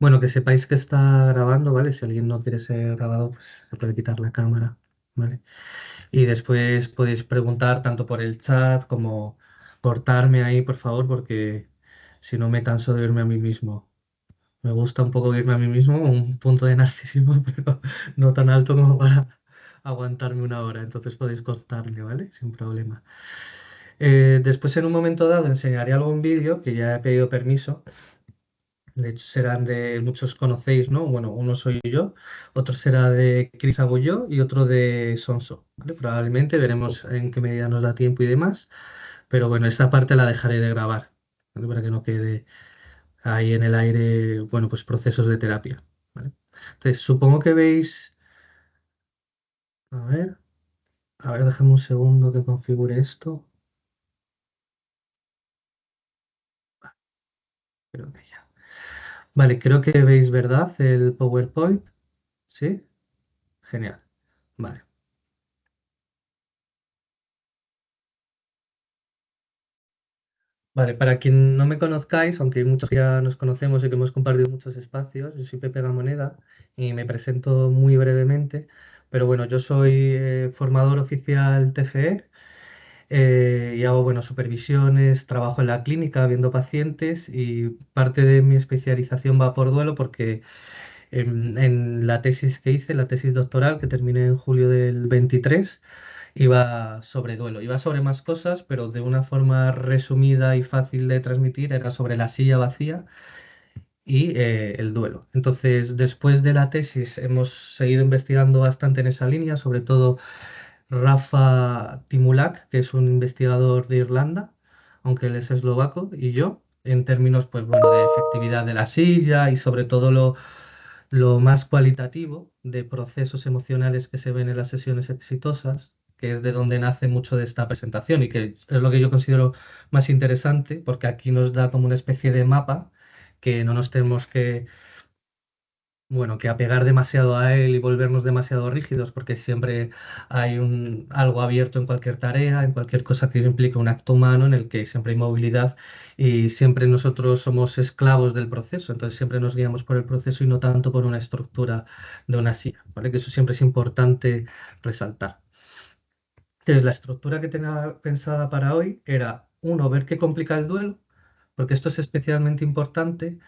Bueno, que sepáis que está grabando, ¿vale? Si alguien no quiere ser grabado, pues se puede quitar la cámara, ¿vale? Y después podéis preguntar tanto por el chat como cortarme ahí, por favor, porque si no me canso de oírme a mí mismo. Me gusta un poco oírme a mí mismo, un punto de narcisismo, pero no tan alto como para aguantarme una hora. Entonces podéis cortarme, ¿vale? Sin problema. Después, en un momento dado, enseñaré algún vídeo que ya he pedido permiso. De hecho, serán de muchos conocéis, ¿no? Bueno, uno soy yo, otro será de Chris Aboyó y otro de Sonso, ¿vale? Probablemente veremos en qué medida nos da tiempo y demás, pero bueno, esa parte la dejaré de grabar, ¿vale? Para que no quede ahí en el aire, bueno, pues procesos de terapia, ¿vale? Entonces, supongo que veis, a ver, déjame un segundo que configure esto. Creo que ya. Vale, creo que veis, ¿verdad? El PowerPoint, ¿sí? Genial. Vale. Vale, para quien no me conozcáis, aunque hay muchos que ya nos conocemos y que hemos compartido muchos espacios, yo soy Pepe Gamoneda y me presento muy brevemente, pero bueno, yo soy formador oficial TFE y hago, bueno, supervisiones, trabajo en la clínica viendo pacientes y parte de mi especialización va por duelo porque en la tesis que hice, la tesis doctoral que terminé en julio del 23, iba sobre duelo, iba sobre más cosas, pero de una forma resumida y fácil de transmitir, era sobre la silla vacía y el duelo. Entonces, después de la tesis, hemos seguido investigando bastante en esa línea, sobre todo Rafa Timulak, que es un investigador de Irlanda, aunque él es eslovaco, y yo, en términos, pues bueno, de efectividad de la silla y sobre todo lo más cualitativo de procesos emocionales que se ven en las sesiones exitosas, que es de donde nace mucho de esta presentación y que es lo que yo considero más interesante, porque aquí nos da como una especie de mapa que no nos tenemos que, bueno, que apegar demasiado a él y volvernos demasiado rígidos, porque siempre hay algo abierto en cualquier tarea, en cualquier cosa que implique un acto humano en el que siempre hay movilidad y siempre nosotros somos esclavos del proceso, entonces siempre nos guiamos por el proceso y no tanto por una estructura de una silla, ¿vale? Que eso siempre es importante resaltar. Entonces, la estructura que tenía pensada para hoy era, uno, ver qué complica el duelo, porque esto es especialmente importante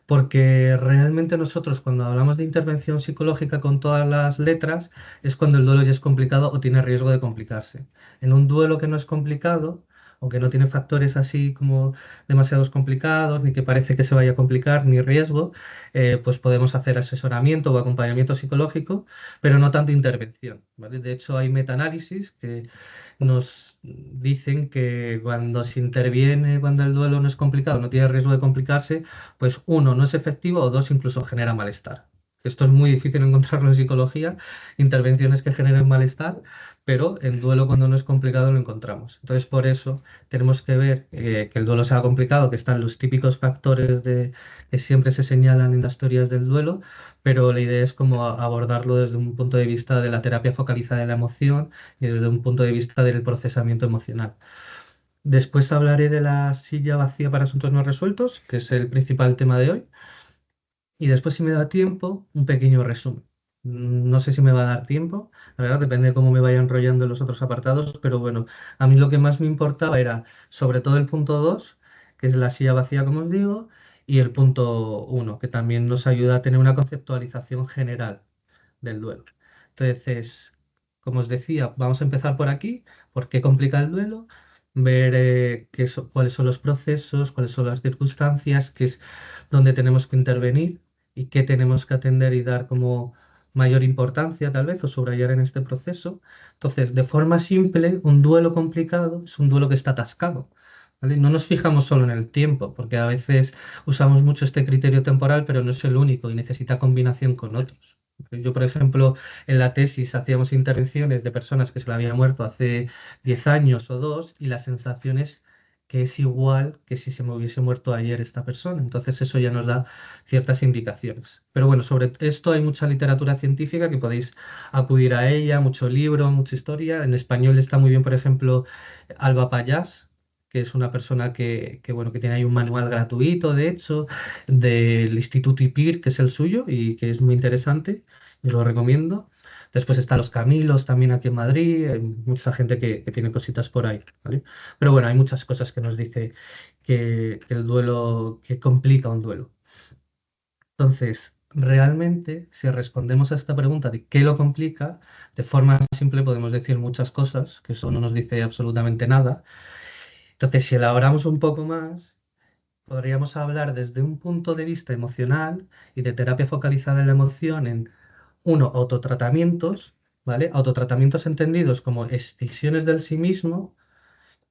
porque realmente nosotros cuando hablamos de intervención psicológica con todas las letras es cuando el duelo ya es complicado o tiene riesgo de complicarse. En un duelo que no es complicado, aunque no tiene factores así como demasiados complicados, ni que parece que se vaya a complicar, ni riesgo, pues podemos hacer asesoramiento o acompañamiento psicológico, pero no tanto intervención, ¿vale? De hecho, hay metaanálisis que nos dicen que cuando se interviene, cuando el duelo no es complicado, no tiene riesgo de complicarse, pues uno, no es efectivo o dos, incluso genera malestar. Esto es muy difícil encontrarlo en psicología, intervenciones que generen malestar, pero en duelo cuando no es complicado lo encontramos. Entonces, por eso tenemos que ver que el duelo sea complicado, que están los típicos factores que siempre se señalan en las teorías del duelo, pero la idea es como abordarlo desde un punto de vista de la terapia focalizada en la emoción y desde un punto de vista del procesamiento emocional. Después hablaré de la silla vacía para asuntos no resueltos, que es el principal tema de hoy. Y después, si me da tiempo, un pequeño resumen. No sé si me va a dar tiempo, la verdad, depende de cómo me vaya enrollando en los otros apartados, pero bueno, a mí lo que más me importaba era sobre todo el punto 2 que es la silla vacía, como os digo, y el punto uno que también nos ayuda a tener una conceptualización general del duelo. Entonces, como os decía, vamos a empezar por aquí, por qué complica el duelo, ver cuáles son los procesos, cuáles son las circunstancias, qué es donde tenemos que intervenir y qué tenemos que atender y dar como mayor importancia tal vez o subrayar en este proceso. Entonces, de forma simple, un duelo complicado es un duelo que está atascado. ¿Vale? No nos fijamos solo en el tiempo, porque a veces usamos mucho este criterio temporal, pero no es el único y necesita combinación con otros. Yo, por ejemplo, en la tesis hacíamos intervenciones de personas que se le había muerto hace 10 años o dos y la sensación es que es igual que si se me hubiese muerto ayer esta persona. Entonces eso ya nos da ciertas indicaciones. Pero bueno, sobre esto hay mucha literatura científica que podéis acudir a ella, mucho libro, mucha historia. En español está muy bien, por ejemplo, Alba Pallás, que es una persona bueno, que tiene ahí un manual gratuito, de hecho, del Instituto IPIR, que es el suyo y que es muy interesante, y lo recomiendo. Después están los Camilos también aquí en Madrid, hay mucha gente que tiene cositas por ahí, ¿vale? Pero bueno, hay muchas cosas que nos dice que el duelo, que complica un duelo. Entonces, realmente, si respondemos a esta pregunta de qué lo complica, de forma simple podemos decir muchas cosas, que eso no nos dice absolutamente nada. Entonces, si elaboramos un poco más, podríamos hablar desde un punto de vista emocional y de terapia focalizada en la emoción en, uno, autotratamientos, ¿vale? Autotratamientos entendidos como excisiones del sí mismo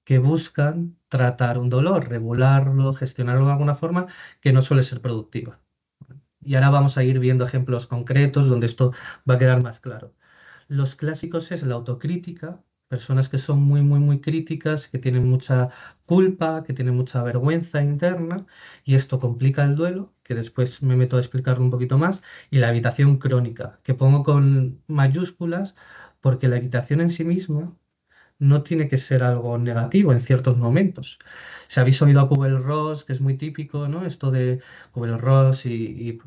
que buscan tratar un dolor, regularlo, gestionarlo de alguna forma que no suele ser productiva. Y ahora vamos a ir viendo ejemplos concretos donde esto va a quedar más claro. Los clásicos es la autocrítica, personas que son muy, muy, muy críticas, que tienen mucha culpa, que tienen mucha vergüenza interna, y esto complica el duelo, que después me meto a explicarlo un poquito más, y la evitación crónica, que pongo con mayúsculas porque la evitación en sí misma no tiene que ser algo negativo en ciertos momentos. Si habéis oído a Kubler-Ross, que es muy típico, ¿no? Esto de Kubler-Ross y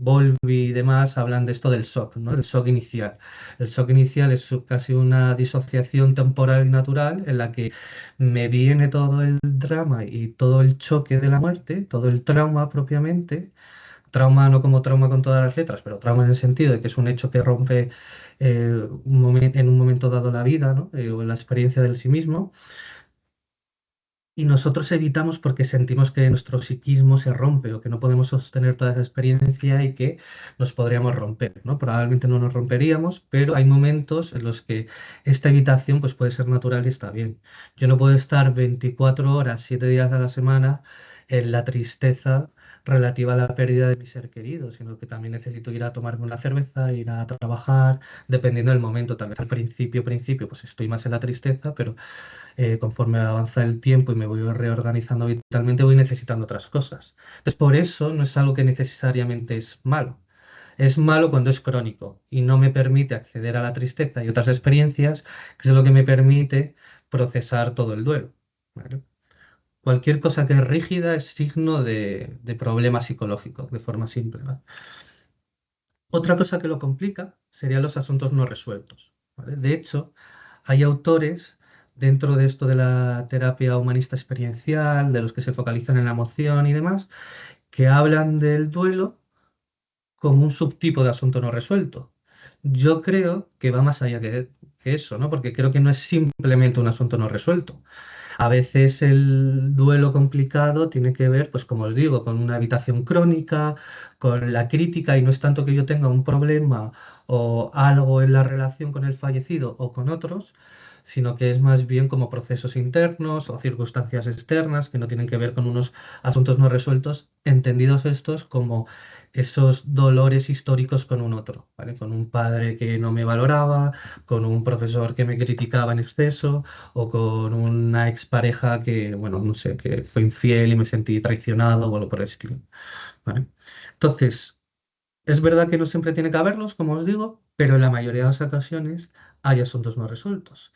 Bowlby y demás hablan de esto del shock, ¿no? El shock inicial. El shock inicial es casi una disociación temporal y natural en la que me viene todo el drama y todo el choque de la muerte, todo el trauma propiamente. Trauma no como trauma con todas las letras, pero trauma en el sentido de que es un hecho que rompe en un momento dado la vida, ¿no? O la experiencia del sí mismo. Y nosotros evitamos porque sentimos que nuestro psiquismo se rompe o que no podemos sostener toda esa experiencia y que nos podríamos romper, ¿no? Probablemente no nos romperíamos, pero hay momentos en los que esta evitación pues, puede ser natural y está bien. Yo no puedo estar 24 horas, 7 días a la semana en la tristeza relativa a la pérdida de mi ser querido, sino que también necesito ir a tomarme una cerveza, ir a trabajar, dependiendo del momento. Tal vez al principio, pues estoy más en la tristeza, pero conforme avanza el tiempo y me voy reorganizando vitalmente, voy necesitando otras cosas. Entonces, por eso no es algo que necesariamente es malo. Es malo cuando es crónico y no me permite acceder a la tristeza y otras experiencias, que es lo que me permite procesar todo el duelo. ¿Vale? Cualquier cosa que es rígida es signo de problema psicológico, de forma simple. ¿Vale? Otra cosa que lo complica serían los asuntos no resueltos. ¿Vale? De hecho, hay autores dentro de esto de la terapia humanista experiencial, de los que se focalizan en la emoción y demás, que hablan del duelo como un subtipo de asunto no resuelto. Yo creo que va más allá que eso, ¿no? Porque creo que no es simplemente un asunto no resuelto. A veces el duelo complicado tiene que ver, pues como os digo, con una evitación crónica, con la crítica, y no es tanto que yo tenga un problema o algo en la relación con el fallecido o con otros, sino que es más bien como procesos internos o circunstancias externas que no tienen que ver con unos asuntos no resueltos, entendidos estos como esos dolores históricos con un otro, ¿vale? Con un padre que no me valoraba, con un profesor que me criticaba en exceso o con una expareja que, bueno, no sé, que fue infiel y me sentí traicionado o algo por el estilo, ¿vale? Entonces, es verdad que no siempre tiene que haberlos, como os digo, pero en la mayoría de las ocasiones hay asuntos no resueltos.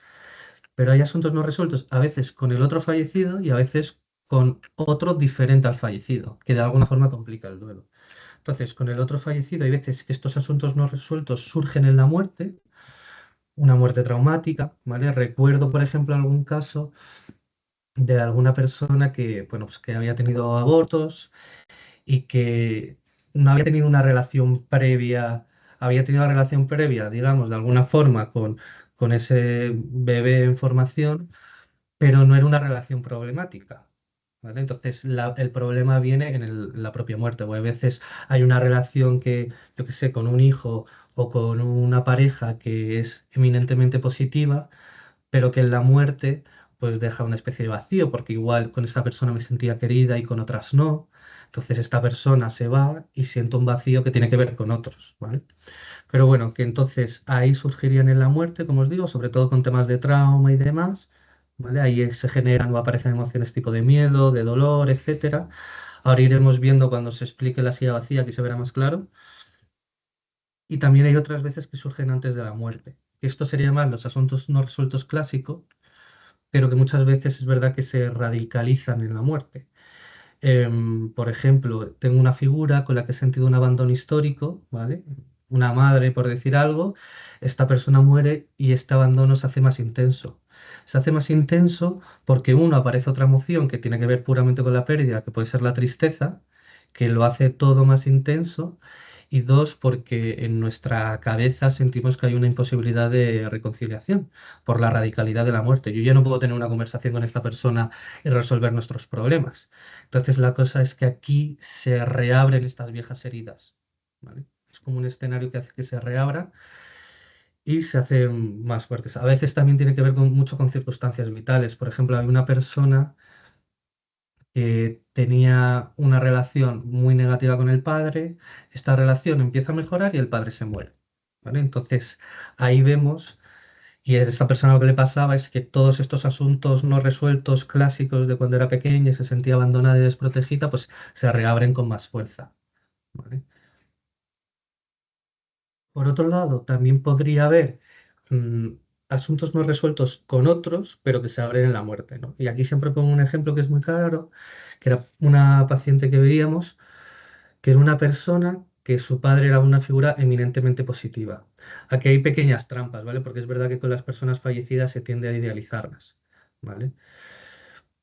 Pero hay asuntos no resueltos a veces con el otro fallecido y a veces con otro diferente al fallecido, que de alguna forma complica el duelo. Entonces, con el otro fallecido hay veces que estos asuntos no resueltos surgen en la muerte, una muerte traumática, ¿vale? Recuerdo, por ejemplo, algún caso de alguna persona que, bueno, pues que había tenido abortos y que no había tenido una relación previa, había tenido una relación previa, digamos, de alguna forma con ese bebé en formación, pero no era una relación problemática. ¿Vale? Entonces el problema viene en la propia muerte, o a veces hay una relación que, yo qué sé, con un hijo o con una pareja que es eminentemente positiva, pero que en la muerte pues deja una especie de vacío, porque igual con esa persona me sentía querida y con otras no. Entonces esta persona se va y siento un vacío que tiene que ver con otros, ¿vale? Pero bueno, que entonces ahí surgirían en la muerte, como os digo, sobre todo con temas de trauma y demás, ¿vale? Ahí se generan o aparecen emociones tipo de miedo, de dolor, etcétera. Ahora iremos viendo cuando se explique la silla vacía, que se verá más claro. Y también hay otras veces que surgen antes de la muerte. Esto sería más los asuntos no resueltos clásicos, pero que muchas veces es verdad que se radicalizan en la muerte. Por ejemplo, tengo una figura con la que he sentido un abandono histórico, ¿vale? Una madre, por decir algo, esta persona muere y este abandono se hace más intenso. Se hace más intenso porque uno, aparece otra emoción que tiene que ver puramente con la pérdida, que puede ser la tristeza, que lo hace todo más intenso. Y dos, porque en nuestra cabeza sentimos que hay una imposibilidad de reconciliación por la radicalidad de la muerte. Yo ya no puedo tener una conversación con esta persona y resolver nuestros problemas. Entonces la cosa es que aquí se reabren estas viejas heridas, ¿vale? Es como un escenario que hace que se reabra y se hacen más fuertes. A veces también tiene que ver mucho con circunstancias vitales. Por ejemplo, hay una persona que tenía una relación muy negativa con el padre, esta relación empieza a mejorar y el padre se muere, ¿vale? Entonces ahí vemos, y a esta persona lo que le pasaba es que todos estos asuntos no resueltos clásicos de cuando era pequeña y se sentía abandonada y desprotegida, pues se reabren con más fuerza, ¿vale? Por otro lado, también podría haber mm, asuntos no resueltos con otros, pero que se abren en la muerte, ¿no? Y aquí siempre pongo un ejemplo que es muy claro, que era una paciente que veíamos, que era una persona que su padre era una figura eminentemente positiva. Aquí hay pequeñas trampas, ¿vale? Porque es verdad que con las personas fallecidas se tiende a idealizarlas, ¿vale?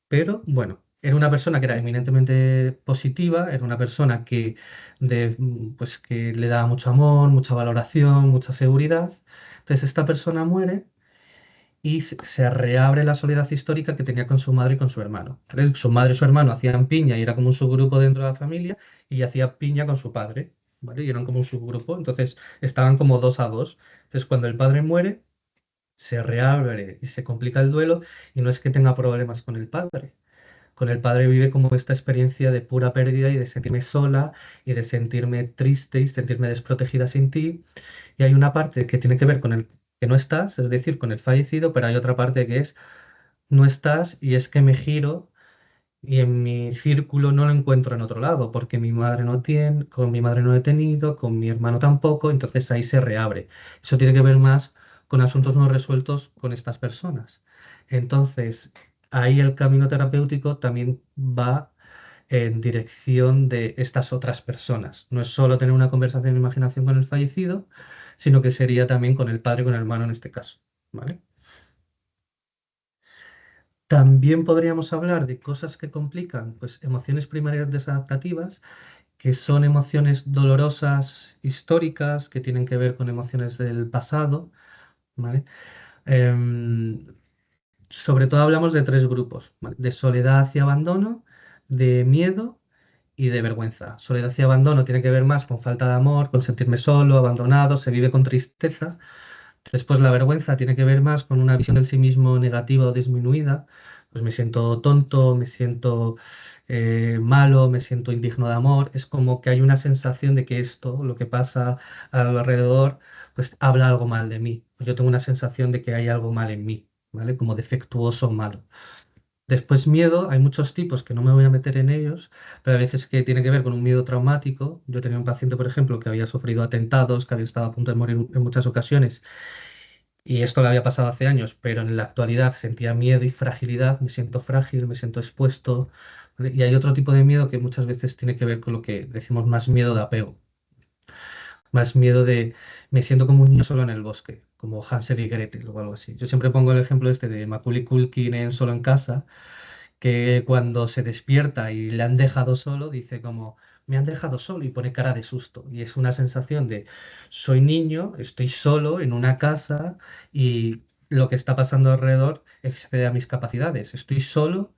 Pero bueno, era una persona que era eminentemente positiva, era una persona pues, que le daba mucho amor, mucha valoración, mucha seguridad. Entonces esta persona muere y se reabre la soledad histórica que tenía con su madre y con su hermano. ¿Vale? Su madre y su hermano hacían piña y era como un subgrupo dentro de la familia y hacía piña con su padre, ¿vale? Y eran como un subgrupo, entonces estaban como dos a dos. Entonces cuando el padre muere, se reabre y se complica el duelo y no es que tenga problemas con el padre. Con el padre vive como esta experiencia de pura pérdida y de sentirme sola y de sentirme triste y sentirme desprotegida sin ti. Y hay una parte que tiene que ver con el que no estás, es decir, con el fallecido, pero hay otra parte que es no estás y es que me giro y en mi círculo no lo encuentro en otro lado, porque mi madre no tiene, con mi madre no he tenido, con mi hermano tampoco, entonces ahí se reabre. Eso tiene que ver más con asuntos no resueltos con estas personas. Entonces, ahí el camino terapéutico también va en dirección de estas otras personas. No es solo tener una conversación de imaginación con el fallecido, sino que sería también con el padre y con el hermano en este caso, ¿vale? También podríamos hablar de cosas que complican, pues emociones primarias desadaptativas, que son emociones dolorosas, históricas, que tienen que ver con emociones del pasado, ¿vale? Em, Sobre todo hablamos de tres grupos, ¿vale? De soledad y abandono, de miedo y de vergüenza. Soledad y abandono tiene que ver más con falta de amor, con sentirme solo, abandonado, se vive con tristeza. Después la vergüenza tiene que ver más con una visión del sí mismo negativa o disminuida. Pues me siento tonto, me siento malo, me siento indigno de amor. Es como que hay una sensación de que esto, lo que pasa alrededor, pues habla algo mal de mí. Pues yo tengo una sensación de que hay algo mal en mí, ¿vale? Como defectuoso o malo. Después miedo, hay muchos tipos que no me voy a meter en ellos, pero a veces que tiene que ver con un miedo traumático. Yo tenía un paciente, por ejemplo, que había sufrido atentados, que había estado a punto de morir en muchas ocasiones y esto le había pasado hace años, pero en la actualidad sentía miedo y fragilidad, me siento frágil, me siento expuesto. ¿Vale? Y hay otro tipo de miedo que muchas veces tiene que ver con lo que decimos más miedo de apego, más miedo de me siento como un niño solo en el bosque, como Hansel y Gretel o algo así. Yo siempre pongo el ejemplo este de Macaulay Culkin en Solo en casa, que cuando se despierta y le han dejado solo, dice como, me han dejado solo y pone cara de susto. Y es una sensación de, soy niño, estoy solo en una casa y lo que está pasando alrededor excede a mis capacidades. Estoy solo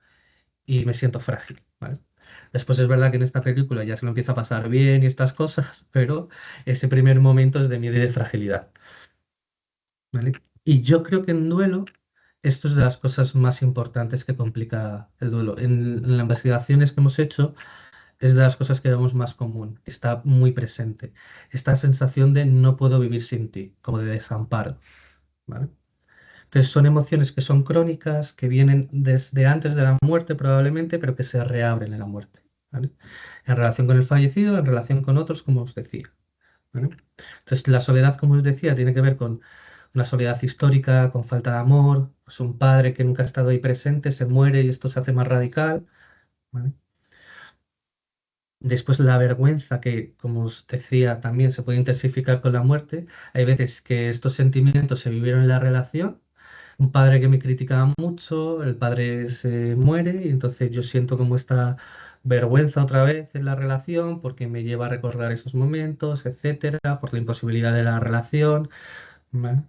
y me siento frágil, ¿vale? Después es verdad que en esta película ya se lo empieza a pasar bien y estas cosas, pero ese primer momento es de miedo y de fragilidad, ¿vale? Y yo creo que en duelo esto es de las cosas más importantes que complica el duelo. En las investigaciones que hemos hecho, es de las cosas que vemos más común, está muy presente. Esta sensación de no puedo vivir sin ti, como de desamparo, ¿vale? Entonces son emociones que son crónicas, que vienen desde antes de la muerte probablemente, pero que se reabren en la muerte, ¿vale? En relación con el fallecido, en relación con otros, como os decía, ¿vale? Entonces la soledad, como os decía, tiene que ver con una soledad histórica, con falta de amor, pues un padre que nunca ha estado ahí presente se muere y esto se hace más radical, ¿vale? Después la vergüenza, que como os decía, también se puede intensificar con la muerte. Hay veces que estos sentimientos se vivieron en la relación. Un padre que me criticaba mucho, el padre se muere y entonces yo siento como esta vergüenza otra vez en la relación porque me lleva a recordar esos momentos, etcétera, por la imposibilidad de la relación, ¿vale?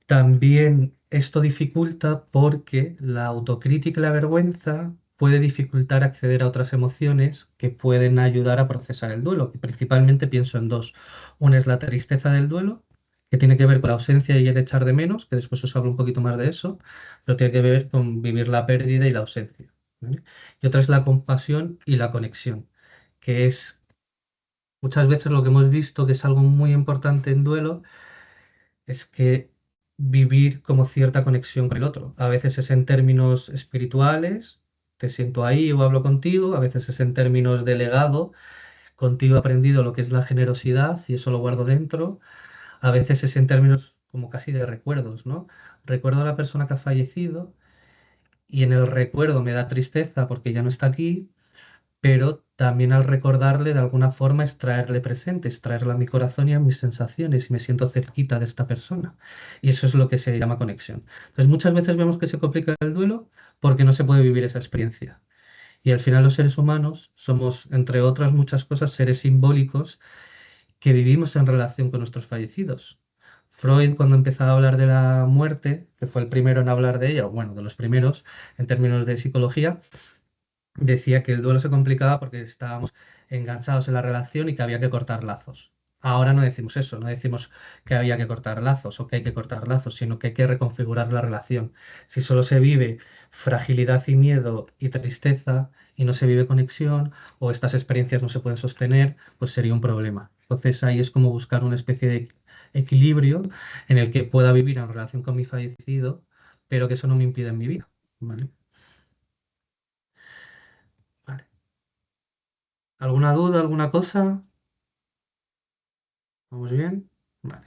También esto dificulta porque la autocrítica y la vergüenza puede dificultar acceder a otras emociones que pueden ayudar a procesar el duelo, que principalmente pienso en dos. Una es la tristeza del duelo, que tiene que ver con la ausencia y el echar de menos, que después os hablo un poquito más de eso, pero tiene que ver con vivir la pérdida y la ausencia, ¿vale? Y otra es la compasión y la conexión, que es muchas veces lo que hemos visto que es algo muy importante en duelo es que vivir como cierta conexión con el otro. A veces es en términos espirituales, te siento ahí o hablo contigo, a veces es en términos de legado, contigo he aprendido lo que es la generosidad y eso lo guardo dentro, a veces es en términos como casi de recuerdos, ¿no? Recuerdo a la persona que ha fallecido y en el recuerdo me da tristeza porque ya no está aquí, pero también al recordarle de alguna forma es traerle presente, es traerla a mi corazón y a mis sensaciones y me siento cerquita de esta persona. Y eso es lo que se llama conexión. Entonces muchas veces vemos que se complica el duelo porque no se puede vivir esa experiencia. Y al final los seres humanos somos, entre otras muchas cosas, seres simbólicos que vivimos en relación con nuestros fallecidos. Freud, cuando empezaba a hablar de la muerte, que fue el primero en hablar de ella, o bueno, de los primeros en términos de psicología, decía que el duelo se complicaba porque estábamos enganchados en la relación y que había que cortar lazos. Ahora no decimos eso, no decimos que había que cortar lazos o que hay que cortar lazos, sino que hay que reconfigurar la relación. Si solo se vive fragilidad y miedo y tristeza y no se vive conexión o estas experiencias no se pueden sostener, pues sería un problema. Entonces ahí es como buscar una especie de equilibrio en el que pueda vivir en relación con mi fallecido, pero que eso no me impida en mi vida. ¿Vale? Vale. ¿Alguna duda, alguna cosa? ¿Vamos bien? Vale.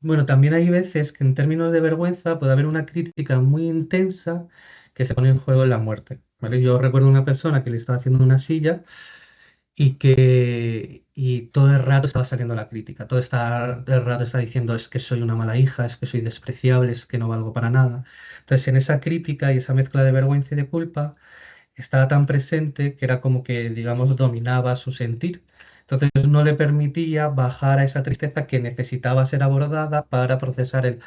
Bueno, también hay veces que en términos de vergüenza puede haber una crítica muy intensa que se pone en juego en la muerte. ¿Vale? Yo recuerdo una persona que le estaba haciendo una silla y todo el rato estaba saliendo la crítica. El rato está diciendo es que soy una mala hija, es que soy despreciable, es que no valgo para nada. Entonces, en esa crítica y esa mezcla de vergüenza y de culpa, estaba tan presente que era como que, digamos, dominaba su sentir. Entonces no le permitía bajar a esa tristeza que necesitaba ser abordada para procesar el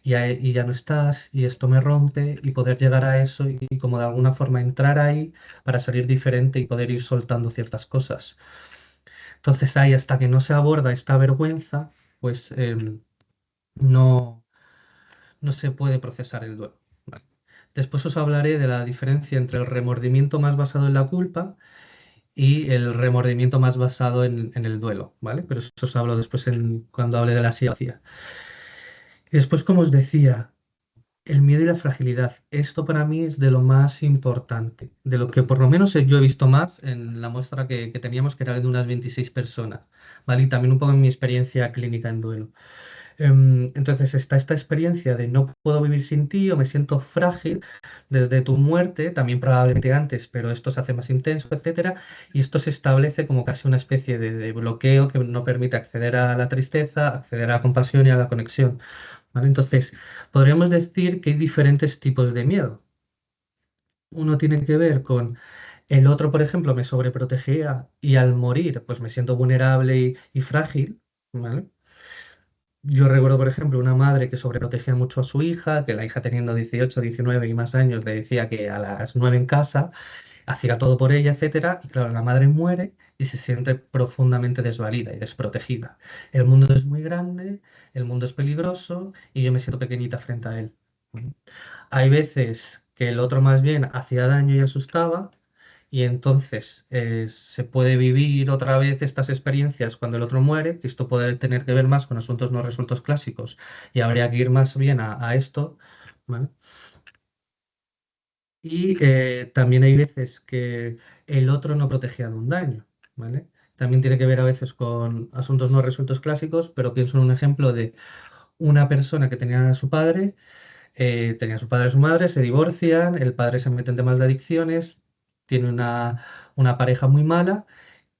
y ya no estás, y esto me rompe, y poder llegar a eso y como de alguna forma entrar ahí para salir diferente y poder ir soltando ciertas cosas. Entonces ahí hasta que no se aborda esta vergüenza, pues no, no se puede procesar el duelo. ¿Vale? Después os hablaré de la diferencia entre el remordimiento más basado en la culpa y el remordimiento más basado en el duelo, ¿vale? Pero eso os hablo después cuando hable de la silla vacía. Y después, como os decía, el miedo y la fragilidad. Esto para mí es de lo más importante, de lo que por lo menos yo he visto más en la muestra que teníamos, que era de unas 26 personas, ¿vale? Y también un poco en mi experiencia clínica en duelo. Entonces está esta experiencia de no puedo vivir sin ti o me siento frágil desde tu muerte, también probablemente antes, pero esto se hace más intenso, etcétera, y esto se establece como casi una especie de bloqueo que no permite acceder a la tristeza, acceder a la compasión y a la conexión, ¿vale? Entonces, podríamos decir que hay diferentes tipos de miedo. Uno tiene que ver con el otro, por ejemplo, me sobreprotegía y al morir, pues me siento vulnerable y frágil, ¿vale? Yo recuerdo, por ejemplo, una madre que sobreprotegía mucho a su hija, que la hija teniendo 18, 19 y más años le decía que a las 9 en casa hacía todo por ella, etcétera, y claro, la madre muere y se siente profundamente desvalida y desprotegida. El mundo es muy grande, el mundo es peligroso y yo me siento pequeñita frente a él. Hay veces que el otro más bien hacía daño y asustaba, y entonces se puede vivir otra vez estas experiencias cuando el otro muere, que esto puede tener que ver más con asuntos no resueltos clásicos, y habría que ir más bien a esto, ¿vale? Y también hay veces que el otro no protegía de un daño, ¿vale? También tiene que ver a veces con asuntos no resueltos clásicos, pero pienso en un ejemplo de una persona que tenía a su padre y su madre, se divorcian, el padre se mete en temas de adicciones, tiene una pareja muy mala,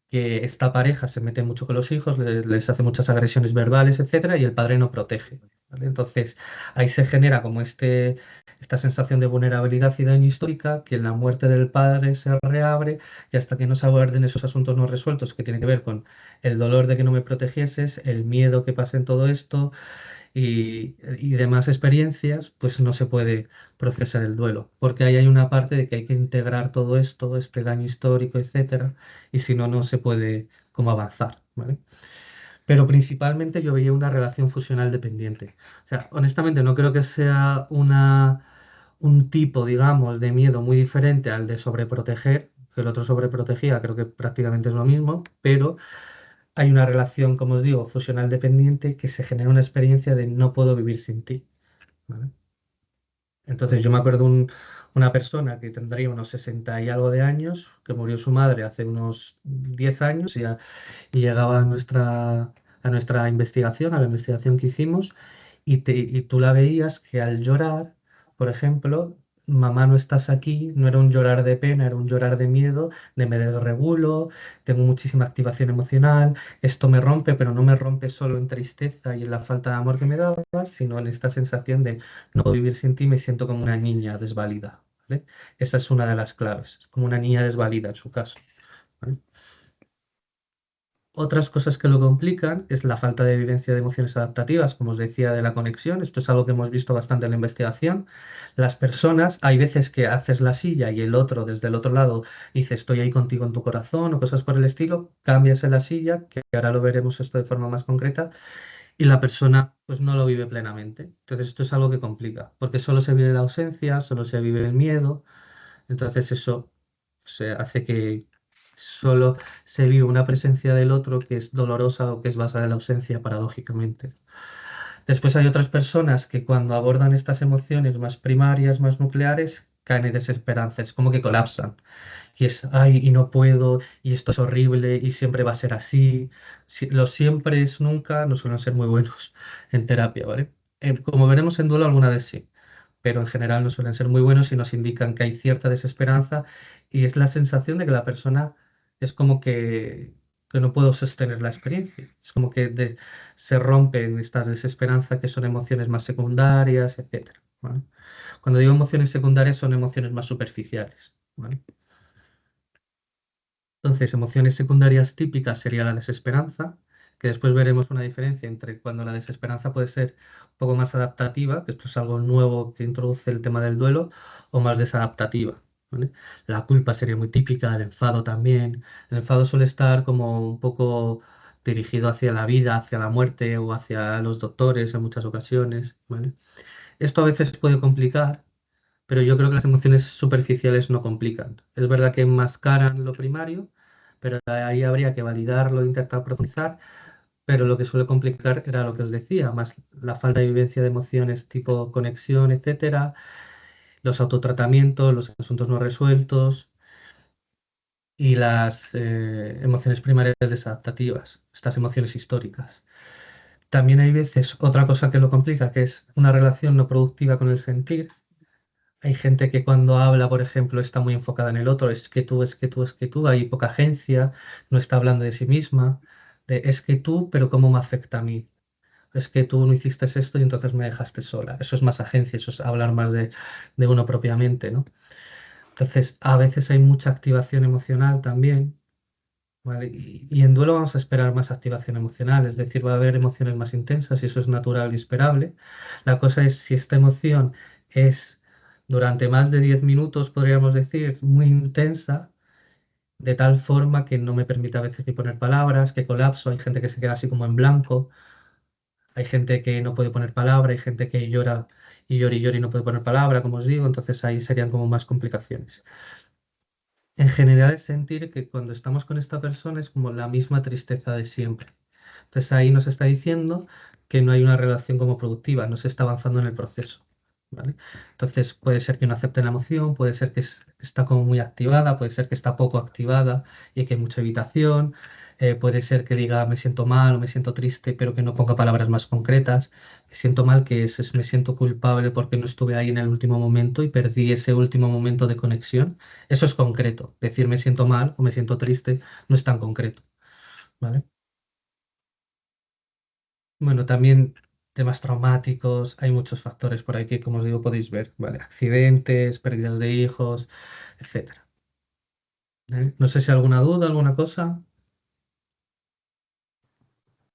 que esta pareja se mete mucho con los hijos, les hace muchas agresiones verbales, etcétera, y el padre no protege. ¿Vale? Entonces, ahí se genera como esta sensación de vulnerabilidad y daño histórica, que en la muerte del padre se reabre, y hasta que no se aborden esos asuntos no resueltos, que tienen que ver con el dolor de que no me protegieses, el miedo que pasa en todo esto, y demás experiencias, pues no se puede procesar el duelo, porque ahí hay una parte de que hay que integrar todo esto, este daño histórico, etcétera, y si no, no se puede como avanzar, ¿vale? Pero principalmente yo veía una relación fusional dependiente. O sea, honestamente no creo que sea un tipo, digamos, de miedo muy diferente al de sobreproteger, que el otro sobreprotegía, creo que prácticamente es lo mismo, pero hay una relación, como os digo, fusional dependiente, que se genera una experiencia de no puedo vivir sin ti, ¿vale? Entonces yo me acuerdo una persona que tendría unos 60 y algo de años, que murió su madre hace unos 10 años y llegaba a nuestra investigación, a la investigación que hicimos, y tú la veías que al llorar, por ejemplo, mamá no estás aquí, no era un llorar de pena, era un llorar de miedo, de me desregulo, tengo muchísima activación emocional, esto me rompe, pero no me rompe solo en tristeza y en la falta de amor que me dabas, sino en esta sensación de no puedo vivir sin ti, me siento como una niña desvalida, ¿vale? Esa es una de las claves, es como una niña desvalida en su caso. ¿Vale? Otras cosas que lo complican es la falta de vivencia de emociones adaptativas, como os decía, de la conexión. Esto es algo que hemos visto bastante en la investigación. Las personas, hay veces que haces la silla y el otro, desde el otro lado, dice estoy ahí contigo en tu corazón o cosas por el estilo, cambias en la silla, que ahora lo veremos esto de forma más concreta, y la persona pues no lo vive plenamente. Entonces esto es algo que complica, porque solo se vive la ausencia, solo se vive el miedo, entonces eso se hace que solo se vive una presencia del otro que es dolorosa o que es basada en la ausencia, paradójicamente. Después hay otras personas que cuando abordan estas emociones más primarias, más nucleares, caen en desesperanza, es como que colapsan. Y es, ay, y no puedo, y esto es horrible, y siempre va a ser así. Los siempre es nunca no suelen ser muy buenos en terapia, ¿vale? Como veremos en duelo alguna vez sí, pero en general no suelen ser muy buenos y nos indican que hay cierta desesperanza y es la sensación de que la persona es como que no puedo sostener la experiencia. Es como que se rompen estas desesperanzas que son emociones más secundarias, etcétera, ¿vale? Cuando digo emociones secundarias son emociones más superficiales, ¿vale? Entonces, emociones secundarias típicas sería la desesperanza, que después veremos una diferencia entre cuando la desesperanza puede ser un poco más adaptativa, que esto es algo nuevo que introduce el tema del duelo, o más desadaptativa, ¿vale? La culpa sería muy típica, el enfado también. El enfado suele estar como un poco dirigido hacia la vida, hacia la muerte o hacia los doctores en muchas ocasiones, ¿vale? Esto a veces puede complicar, pero yo creo que las emociones superficiales no complican. Es verdad que enmascaran lo primario, pero ahí habría que validarlo, intentar profundizar, pero lo que suele complicar era lo que os decía, más la falta de vivencia de emociones tipo conexión, etcétera, los autotratamientos, los asuntos no resueltos y las emociones primarias desadaptativas, estas emociones históricas. También hay veces otra cosa que lo complica, que es una relación no productiva con el sentir. Hay gente que cuando habla, por ejemplo, está muy enfocada en el otro, es que tú, es que tú, es que tú, hay poca agencia, no está hablando de sí misma, de es que tú, pero ¿cómo me afecta a mí? Es que tú no hiciste esto y entonces me dejaste sola. Eso es más agencia, eso es hablar más de uno propiamente, ¿no? Entonces, a veces hay mucha activación emocional también, ¿vale? Y en duelo vamos a esperar más activación emocional, es decir, va a haber emociones más intensas y eso es natural y esperable. La cosa es si esta emoción es durante más de 10 minutos, podríamos decir, muy intensa, de tal forma que no me permite a veces ni poner palabras, que colapso, hay gente que se queda así como en blanco, hay gente que no puede poner palabra, hay gente que llora y llora y no puede poner palabra, como os digo, entonces ahí serían como más complicaciones. En general es sentir que cuando estamos con esta persona es como la misma tristeza de siempre. Entonces ahí nos está diciendo que no hay una relación como productiva, no se está avanzando en el proceso, ¿vale? Entonces puede ser que no acepten la emoción, puede ser que está como muy activada, puede ser que está poco activada y que hay mucha evitación, puede ser que diga me siento mal o me siento triste, pero que no ponga palabras más concretas. Me siento mal, que es me siento culpable porque no estuve ahí en el último momento y perdí ese último momento de conexión. Eso es concreto. Decir me siento mal o me siento triste no es tan concreto, ¿vale? Bueno, también temas traumáticos, hay muchos factores por ahí que, como os digo, podéis ver, ¿vale? Accidentes, pérdidas de hijos, etcétera. ¿Eh? No sé si alguna duda, alguna cosa.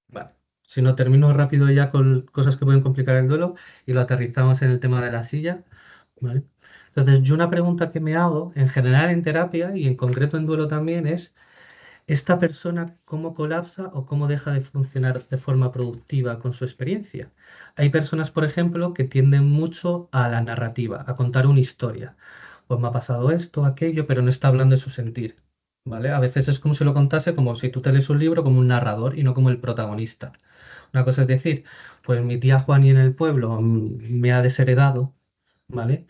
Vale. Si no, termino rápido ya con cosas que pueden complicar el duelo y lo aterrizamos en el tema de la silla, ¿vale? Entonces, yo una pregunta que me hago, en general en terapia y en concreto en duelo también, es esta persona cómo colapsa o cómo deja de funcionar de forma productiva con su experiencia. Hay personas, por ejemplo, que tienden mucho a la narrativa, a contar una historia. Pues me ha pasado esto, aquello, pero no está hablando de su sentir. ¿Vale? A veces es como si lo contase como si tú te lees un libro como un narrador y no como el protagonista. Una cosa es decir, pues mi tía Juani en el pueblo me ha desheredado, ¿vale?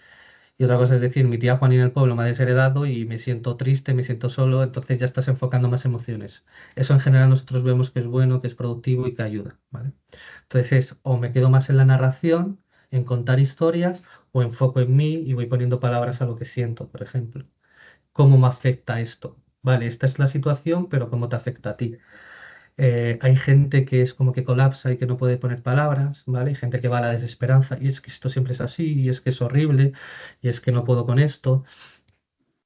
Y otra cosa es decir, mi tía Juanina en el pueblo me ha desheredado y me siento triste, me siento solo, entonces ya estás enfocando más emociones. Eso en general nosotros vemos que es bueno, que es productivo y que ayuda, ¿vale? Entonces es o me quedo más en la narración, en contar historias, o enfoco en mí y voy poniendo palabras a lo que siento, por ejemplo. ¿Cómo me afecta esto? Vale, esta es la situación, pero ¿cómo te afecta a ti? Hay gente que es como que colapsa y que no puede poner palabras, ¿vale? Hay gente que va a la desesperanza y es que esto siempre es así, y es que es horrible, y es que no puedo con esto,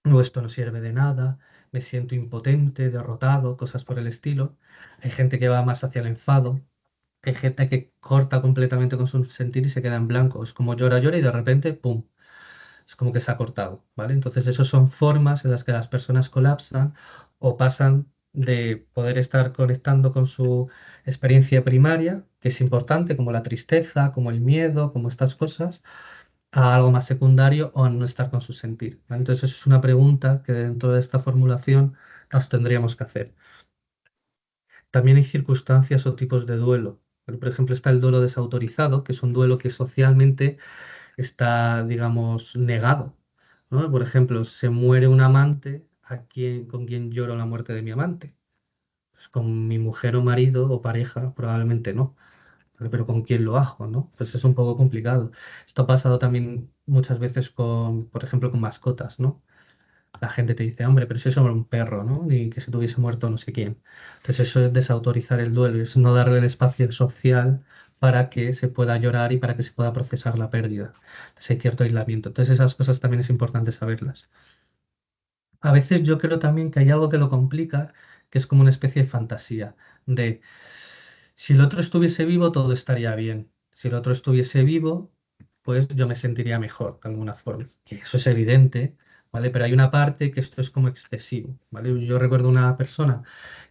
o esto no sirve de nada, me siento impotente, derrotado, cosas por el estilo. Hay gente que va más hacia el enfado, hay gente que corta completamente con su sentir y se queda en blanco. Es como llora, llora y de repente, ¡pum! Es como que se ha cortado, ¿vale? Entonces, esas son formas en las que las personas colapsan o pasan de poder estar conectando con su experiencia primaria, que es importante, como la tristeza, como el miedo, como estas cosas, a algo más secundario o a no estar con su sentir, ¿vale? Entonces, eso es una pregunta que dentro de esta formulación nos tendríamos que hacer. También hay circunstancias o tipos de duelo, ¿vale? Por ejemplo, está el duelo desautorizado, que es un duelo que socialmente está, digamos, negado, ¿no? Por ejemplo, se muere un amante, con quien lloro la muerte de mi amante? Pues con mi mujer o marido o pareja, probablemente no, pero ¿con quién lo hago, no? Pues es un poco complicado. Esto ha pasado también muchas veces con, por ejemplo, con mascotas, ¿no? La gente te dice, hombre, pero si es sobre un perro, ¿no? Ni que se tuviese muerto no sé quién. Entonces eso es desautorizar el duelo, es no darle el espacio social para que se pueda llorar y para que se pueda procesar la pérdida. Entonces hay cierto aislamiento. Entonces esas cosas también es importante saberlas. A veces yo creo también que hay algo que lo complica, que es como una especie de fantasía, de si el otro estuviese vivo, todo estaría bien. Si el otro estuviese vivo, pues yo me sentiría mejor, de alguna forma. Que eso es evidente, ¿vale? Pero hay una parte que esto es como excesivo, ¿vale? Yo recuerdo una persona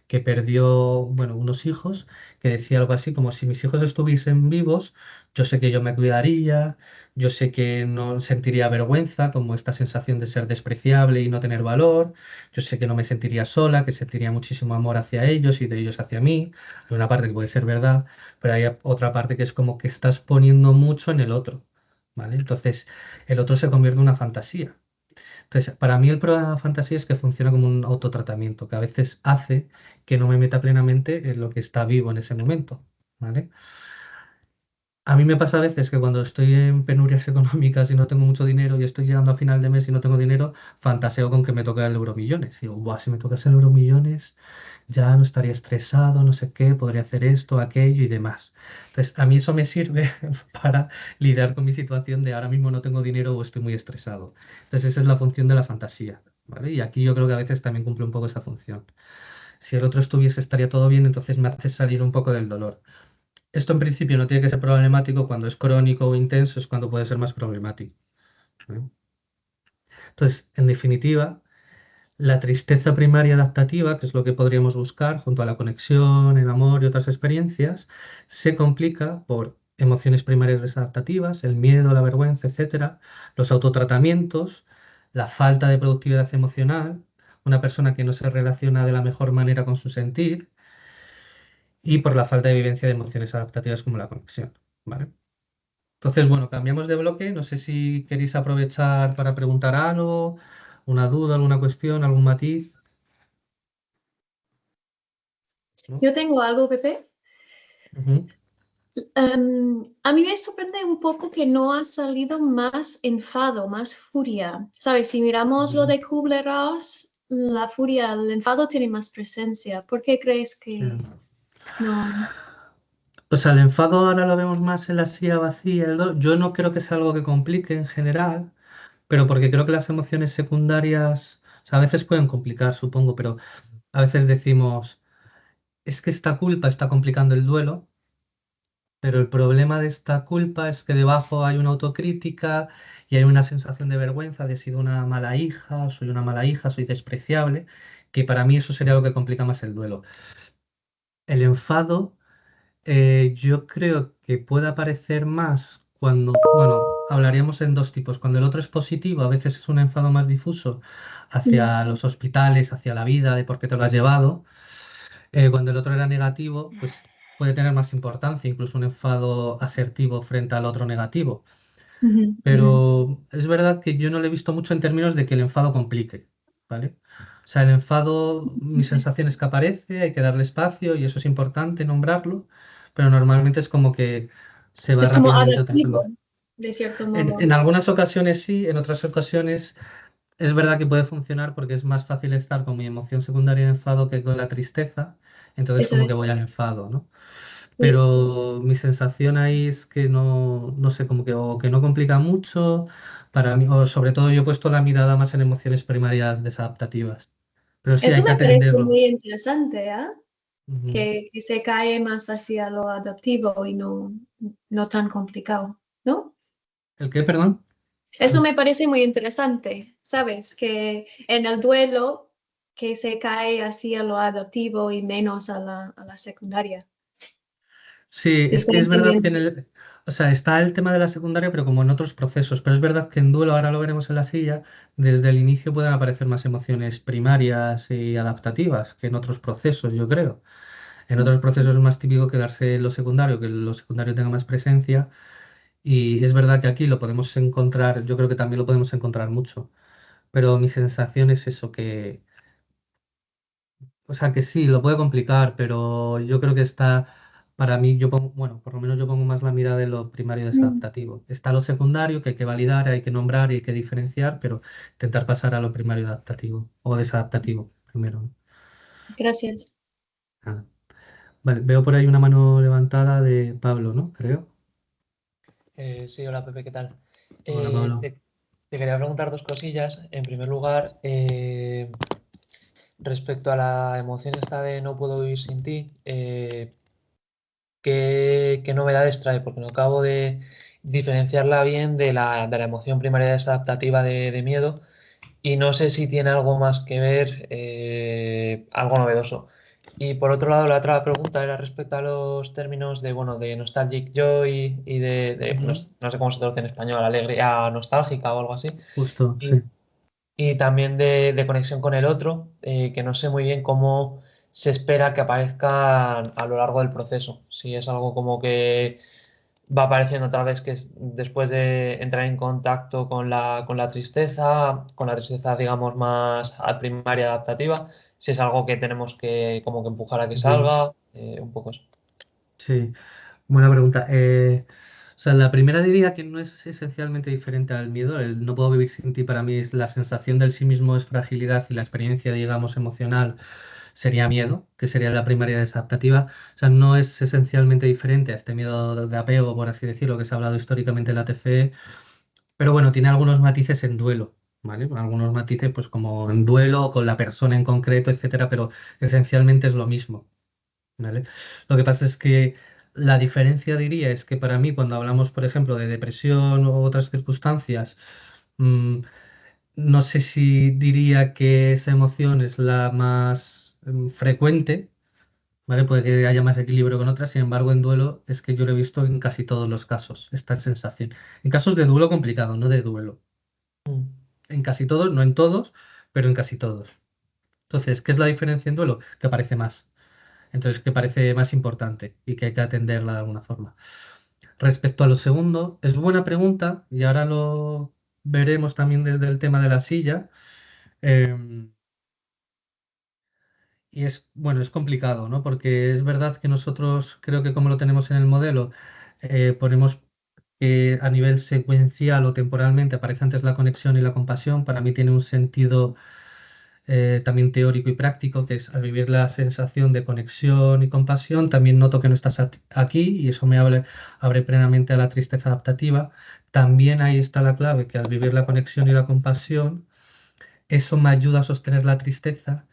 que perdió, bueno, unos hijos, que decía algo así como si mis hijos estuviesen vivos, yo sé que yo me cuidaría, yo sé que no sentiría vergüenza, como esta sensación de ser despreciable y no tener valor, yo sé que no me sentiría sola, que sentiría muchísimo amor hacia ellos y de ellos hacia mí. Hay una parte que puede ser verdad, pero hay otra parte que es como que estás poniendo mucho en el otro, ¿vale? Entonces, el otro se convierte en una fantasía. Entonces, para mí el problema de la fantasía es que funciona como un autotratamiento, que a veces hace que no me meta plenamente en lo que está vivo en ese momento, ¿vale? A mí me pasa a veces que cuando estoy en penurias económicas y no tengo mucho dinero y estoy llegando a final de mes y no tengo dinero, fantaseo con que me toca el Euromillones. Digo, buah, si me tocase el Euromillones, ya no estaría estresado, no sé qué, podría hacer esto, aquello y demás. Entonces, a mí eso me sirve para lidiar con mi situación de ahora mismo no tengo dinero o estoy muy estresado. Entonces, esa es la función de la fantasía, ¿vale? Y aquí yo creo que a veces también cumple un poco esa función. Si el otro estuviese, estaría todo bien, entonces me hace salir un poco del dolor. Esto en principio no tiene que ser problemático, cuando es crónico o intenso es cuando puede ser más problemático, ¿no? Entonces, en definitiva, la tristeza primaria adaptativa, que es lo que podríamos buscar junto a la conexión, el amor y otras experiencias, se complica por emociones primarias desadaptativas, el miedo, la vergüenza, etcétera, los autotratamientos, la falta de productividad emocional, una persona que no se relaciona de la mejor manera con su sentir y por la falta de vivencia de emociones adaptativas como la conexión, ¿vale? Entonces, bueno, cambiamos de bloque. No sé si queréis aprovechar para preguntar algo ¿Una duda, alguna cuestión, algún matiz? ¿No? Yo tengo algo, Pepe. Ujú. A mí me sorprende un poco que no ha salido más enfado, más furia. ¿Sabes? Si miramos lo Ujú. de Kubler-Ross, la furia, el enfado tiene más presencia. ¿Por qué crees Sí. que no? O sea, el enfado ahora lo vemos más en la silla vacía. Yo no creo que sea algo que complique en general, pero porque creo que las emociones secundarias, o sea, a veces pueden complicar, supongo, pero a veces decimos, es que esta culpa está complicando el duelo, pero el problema de esta culpa es que debajo hay una autocrítica y hay una sensación de vergüenza de he sido una mala hija, soy una mala hija, soy despreciable, que para mí eso sería lo que complica más el duelo. El enfado, yo creo que puede aparecer más cuando, bueno, hablaríamos en dos tipos. Cuando el otro es positivo, a veces es un enfado más difuso Mm, hacia los hospitales, hacia la vida, de por qué te lo has llevado. Cuando el otro era negativo, pues puede tener más importancia, incluso un enfado asertivo frente al otro negativo. ujú, ujú. Pero es verdad que yo no lo he visto mucho en términos de que el enfado complique, ¿vale? O sea, el enfado, mi sensación es que aparece, hay que darle espacio y eso es importante nombrarlo, pero normalmente es como que se va Es como rápidamente a otras adaptivo, emociones. de cierto En, modo. en algunas ocasiones sí, en otras ocasiones es verdad que puede funcionar porque es más fácil estar con mi emoción secundaria de enfado que con la tristeza, entonces Eso como que es. voy al enfado, ¿no? Sí. Pero mi sensación ahí es que no sé, como que, o que no complica mucho para mí, o sobre todo yo he puesto la mirada más en emociones primarias desadaptativas. Pero sí, Eso hay que me parece atenderlo. muy interesante, ¿ah? Ujú. Que se cae más hacia lo adaptivo y no tan complicado, ¿no? ¿El qué, perdón? Eso me parece muy interesante, ¿sabes? Que en el duelo que se cae hacia lo adaptivo y menos a la secundaria. Sí, Si es estoy que es verdad que entendiendo. o sea, está el tema de la secundaria, pero como en otros procesos. Pero es verdad que en duelo, ahora lo veremos en la silla, desde el inicio pueden aparecer más emociones primarias y adaptativas que en otros procesos, yo creo. En otros procesos es más típico quedarse en lo secundario, que lo secundario tenga más presencia. Y es verdad que aquí lo podemos encontrar, yo creo que también lo podemos encontrar mucho. Pero mi sensación es eso, que, o sea, que sí, lo puede complicar, pero yo creo que está, para mí, yo pongo, bueno, por lo menos yo pongo más la mirada en lo primario Mm, desadaptativo. Está lo secundario, que hay que validar, hay que nombrar y hay que diferenciar, pero intentar pasar a lo primario adaptativo o desadaptativo primero, ¿no? gracias. Ah, vale, veo por ahí una mano levantada de Pablo, ¿no? Creo. Sí, hola Pepe, ¿qué tal? Hola, Eh, Pablo. te, te quería preguntar dos cosillas. En primer lugar, respecto a la emoción esta de no puedo vivir sin ti, ¿qué novedades trae? Porque no acabo de diferenciarla bien de la emoción primaria desadaptativa de miedo y no sé si tiene algo más que ver, algo novedoso. Y por otro lado, la otra pregunta era respecto a los términos de, bueno, de nostalgic joy y Ujú. no sé cómo se traduce en español, alegría nostálgica o algo así. Justo, Y, sí. y también de conexión con el otro, que no sé muy bien cómo se espera que aparezcan a lo largo del proceso. Si es algo como que va apareciendo otra vez que es después de entrar en contacto con la tristeza, digamos, más primaria adaptativa, si es algo que tenemos que como que empujar a que Ujú. salga, un poco eso. Sí. Buena pregunta. O sea, la primera diría que no es esencialmente diferente al miedo. El no puedo vivir sin ti para mí es la sensación del sí mismo es fragilidad y la experiencia, digamos, emocional sería miedo, que sería la primaria desadaptativa. O sea, no es esencialmente diferente a este miedo de apego, por así decirlo, que se ha hablado históricamente en la TFE, pero bueno, tiene algunos matices en duelo, ¿vale? Algunos matices, pues como en duelo, con la persona en concreto, etcétera, pero esencialmente es lo mismo. ¿Vale? Lo que pasa es que la diferencia, diría, es que para mí cuando hablamos, por ejemplo, de depresión u otras circunstancias, mm, no sé si diría que esa emoción es la más frecuente, ¿vale? Puede que haya más equilibrio con otras, sin embargo, en duelo es que yo lo he visto en casi todos los casos, esta sensación. En casos de duelo complicado, no de duelo. Mm. En casi todos, no en todos, pero en casi todos. Entonces, ¿qué es la diferencia en duelo? Que aparece más. Entonces, que parece más importante y que hay que atenderla de alguna forma. Respecto a lo segundo, es buena pregunta y ahora lo veremos también desde el tema de la silla. Em, y es, bueno, es complicado, ¿no? Porque es verdad que nosotros, creo que como lo tenemos en el modelo, ponemos que a nivel secuencial o temporalmente aparece antes la conexión y la compasión. Para mí tiene un sentido también teórico y práctico, que es al vivir la sensación de conexión y compasión, también noto que no estás aquí y eso me abre plenamente a la tristeza adaptativa. También ahí está la clave, que al vivir la conexión y la compasión, eso me ayuda a sostener la tristeza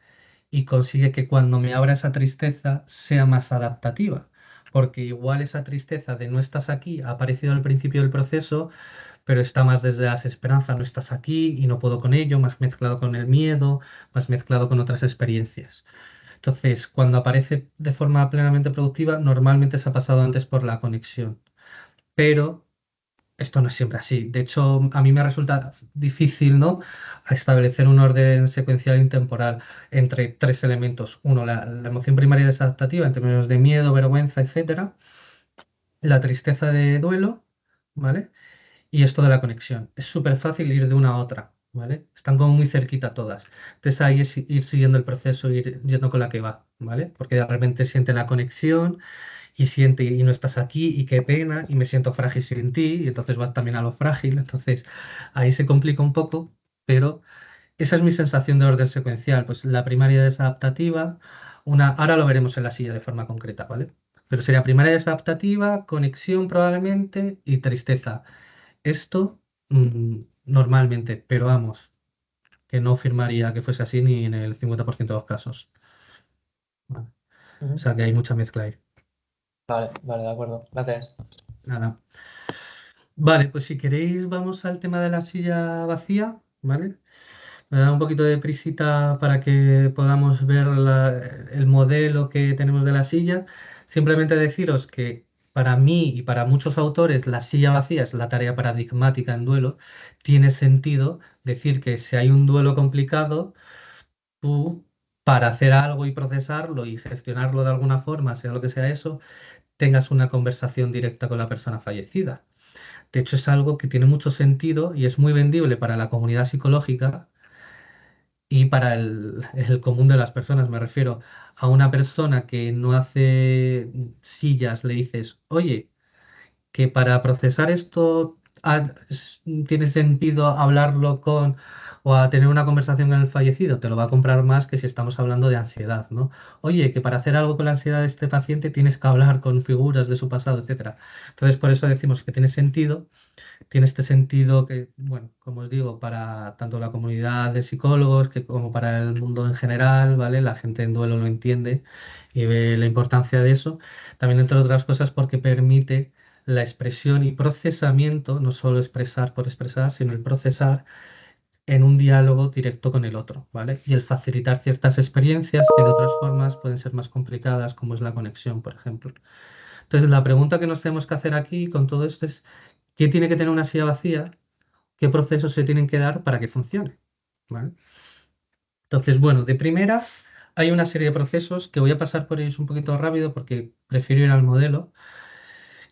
y consigue que cuando me abra esa tristeza sea más adaptativa. Porque igual esa tristeza de no estás aquí ha aparecido al principio del proceso, pero está más desde la desesperanza, no estás aquí y no puedo con ello, más mezclado con el miedo, más mezclado con otras experiencias. Entonces, cuando aparece de forma plenamente productiva, normalmente se ha pasado antes por la conexión, pero esto no es siempre así. De hecho, a mí me resulta difícil, ¿no? Establecer un orden secuencial intemporal entre tres elementos. Uno, la emoción primaria desadaptativa en términos de miedo, vergüenza, etcétera. La tristeza de duelo, ¿vale? Y esto de la conexión. Es súper fácil ir de una a otra, ¿vale? Están como muy cerquita todas. Entonces ahí es ir siguiendo el proceso, ir yendo con la que va, ¿vale? Porque de repente siente la conexión y siente y no estás aquí y qué pena y me siento frágil sin ti y entonces vas también a lo frágil. Entonces ahí se complica un poco, pero esa es mi sensación de orden secuencial. Pues la primaria desadaptativa, ahora lo veremos en la silla de forma concreta, ¿vale? Pero sería primaria desadaptativa, conexión probablemente y tristeza. Esto normalmente, pero vamos, que no firmaría que fuese así ni en el 50% de los casos. Vale. O Ujú. sea que hay mucha mezcla ahí. Vale, vale, de acuerdo. Gracias. Nada. Vale, pues si queréis vamos al tema de la silla vacía, ¿vale? Me da un poquito de prisita para que podamos ver el modelo que tenemos de la silla. Simplemente deciros que para mí y para muchos autores la silla vacía es la tarea paradigmática en duelo. Tiene sentido decir que si hay un duelo complicado, tú para hacer algo y procesarlo y gestionarlo de alguna forma, sea lo que sea eso, tengas una conversación directa con la persona fallecida. De hecho, es algo que tiene mucho sentido y es muy vendible para la comunidad psicológica y para el común de las personas. Me refiero a una persona que no hace sillas, le dices, oye, que para procesar esto tiene sentido hablarlo con o a tener una conversación con el fallecido, te lo va a comprar más que si estamos hablando de ansiedad, ¿no? Oye, que para hacer algo con la ansiedad de este paciente tienes que hablar con figuras de su pasado, etcétera. Entonces, por eso decimos que tiene este sentido que, bueno, como os digo, para tanto la comunidad de psicólogos como para el mundo en general, ¿vale? La gente en duelo lo entiende y ve la importancia de eso. También, entre otras cosas, porque permite la expresión y procesamiento, no solo expresar por expresar, sino el procesar en un diálogo directo con el otro, ¿vale? Y el facilitar ciertas experiencias que de otras formas pueden ser más complicadas, como es la conexión, por ejemplo. Entonces, la pregunta que nos tenemos que hacer aquí con todo esto es, ¿qué tiene que tener una silla vacía? ¿Qué procesos se tienen que dar para que funcione? ¿Vale? Entonces, bueno, de primera hay una serie de procesos que voy a pasar por ellos un poquito rápido porque prefiero ir al modelo,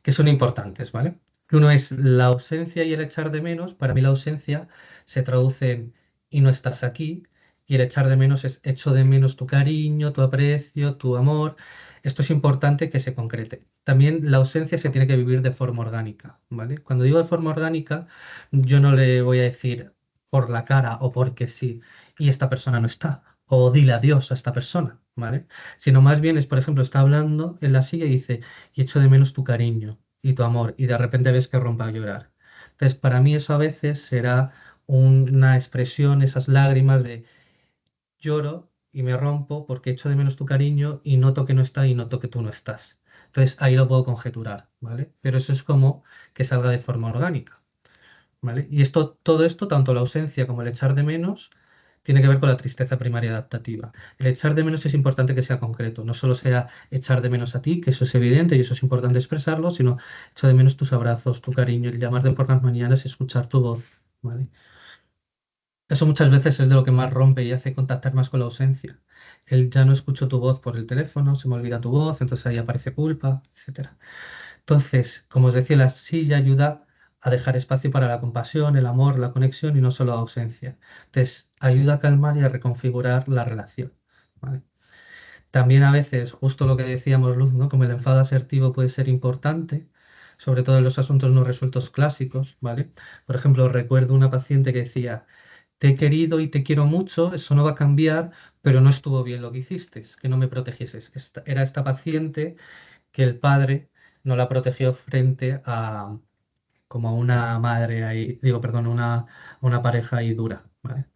que son importantes, ¿vale? Uno es la ausencia y el echar de menos. Para mí la ausencia se traduce en y no estás aquí, y el echar de menos es echo de menos tu cariño, tu aprecio, tu amor. Esto es importante que se concrete. También la ausencia se tiene que vivir de forma orgánica, ¿vale? Cuando digo de forma orgánica, yo no le voy a decir por la cara o porque sí, y esta persona no está, o dile adiós a esta persona, ¿vale? Sino más bien es, por ejemplo, está hablando en la silla y dice, y echo de menos tu cariño y tu amor, y de repente ves que rompa a llorar. Entonces, para mí eso a veces será una expresión, esas lágrimas de lloro y me rompo porque echo de menos tu cariño y noto que no está y noto que tú no estás. Entonces, ahí lo puedo conjeturar, ¿vale? Pero eso es como que salga de forma orgánica, ¿vale? Y todo esto, tanto la ausencia como el echar de menos, tiene que ver con la tristeza primaria adaptativa. El echar de menos es importante que sea concreto, no solo sea echar de menos a ti, que eso es evidente y eso es importante expresarlo, sino echo de menos tus abrazos, tu cariño, el llamarte por las mañanas, escuchar tu voz, ¿vale? Eso muchas veces es de lo que más rompe y hace contactar más con la ausencia. El ya no escucho tu voz por el teléfono, se me olvida tu voz, entonces ahí aparece culpa, etcétera. Entonces, como os decía, la silla ayuda a dejar espacio para la compasión, el amor, la conexión y no solo ausencia. Entonces, ayuda a calmar y a reconfigurar la relación, ¿vale? También a veces, justo lo que decíamos, Luz, ¿no? Como el enfado asertivo puede ser importante, sobre todo en los asuntos no resueltos clásicos, ¿vale? Por ejemplo, recuerdo una paciente que decía, te he querido y te quiero mucho, eso no va a cambiar, pero no estuvo bien lo que hiciste, que no me protegieses. Era esta paciente que el padre no la protegió frente a como a una madre ahí, digo, perdón, una pareja ahí dura, ¿vale?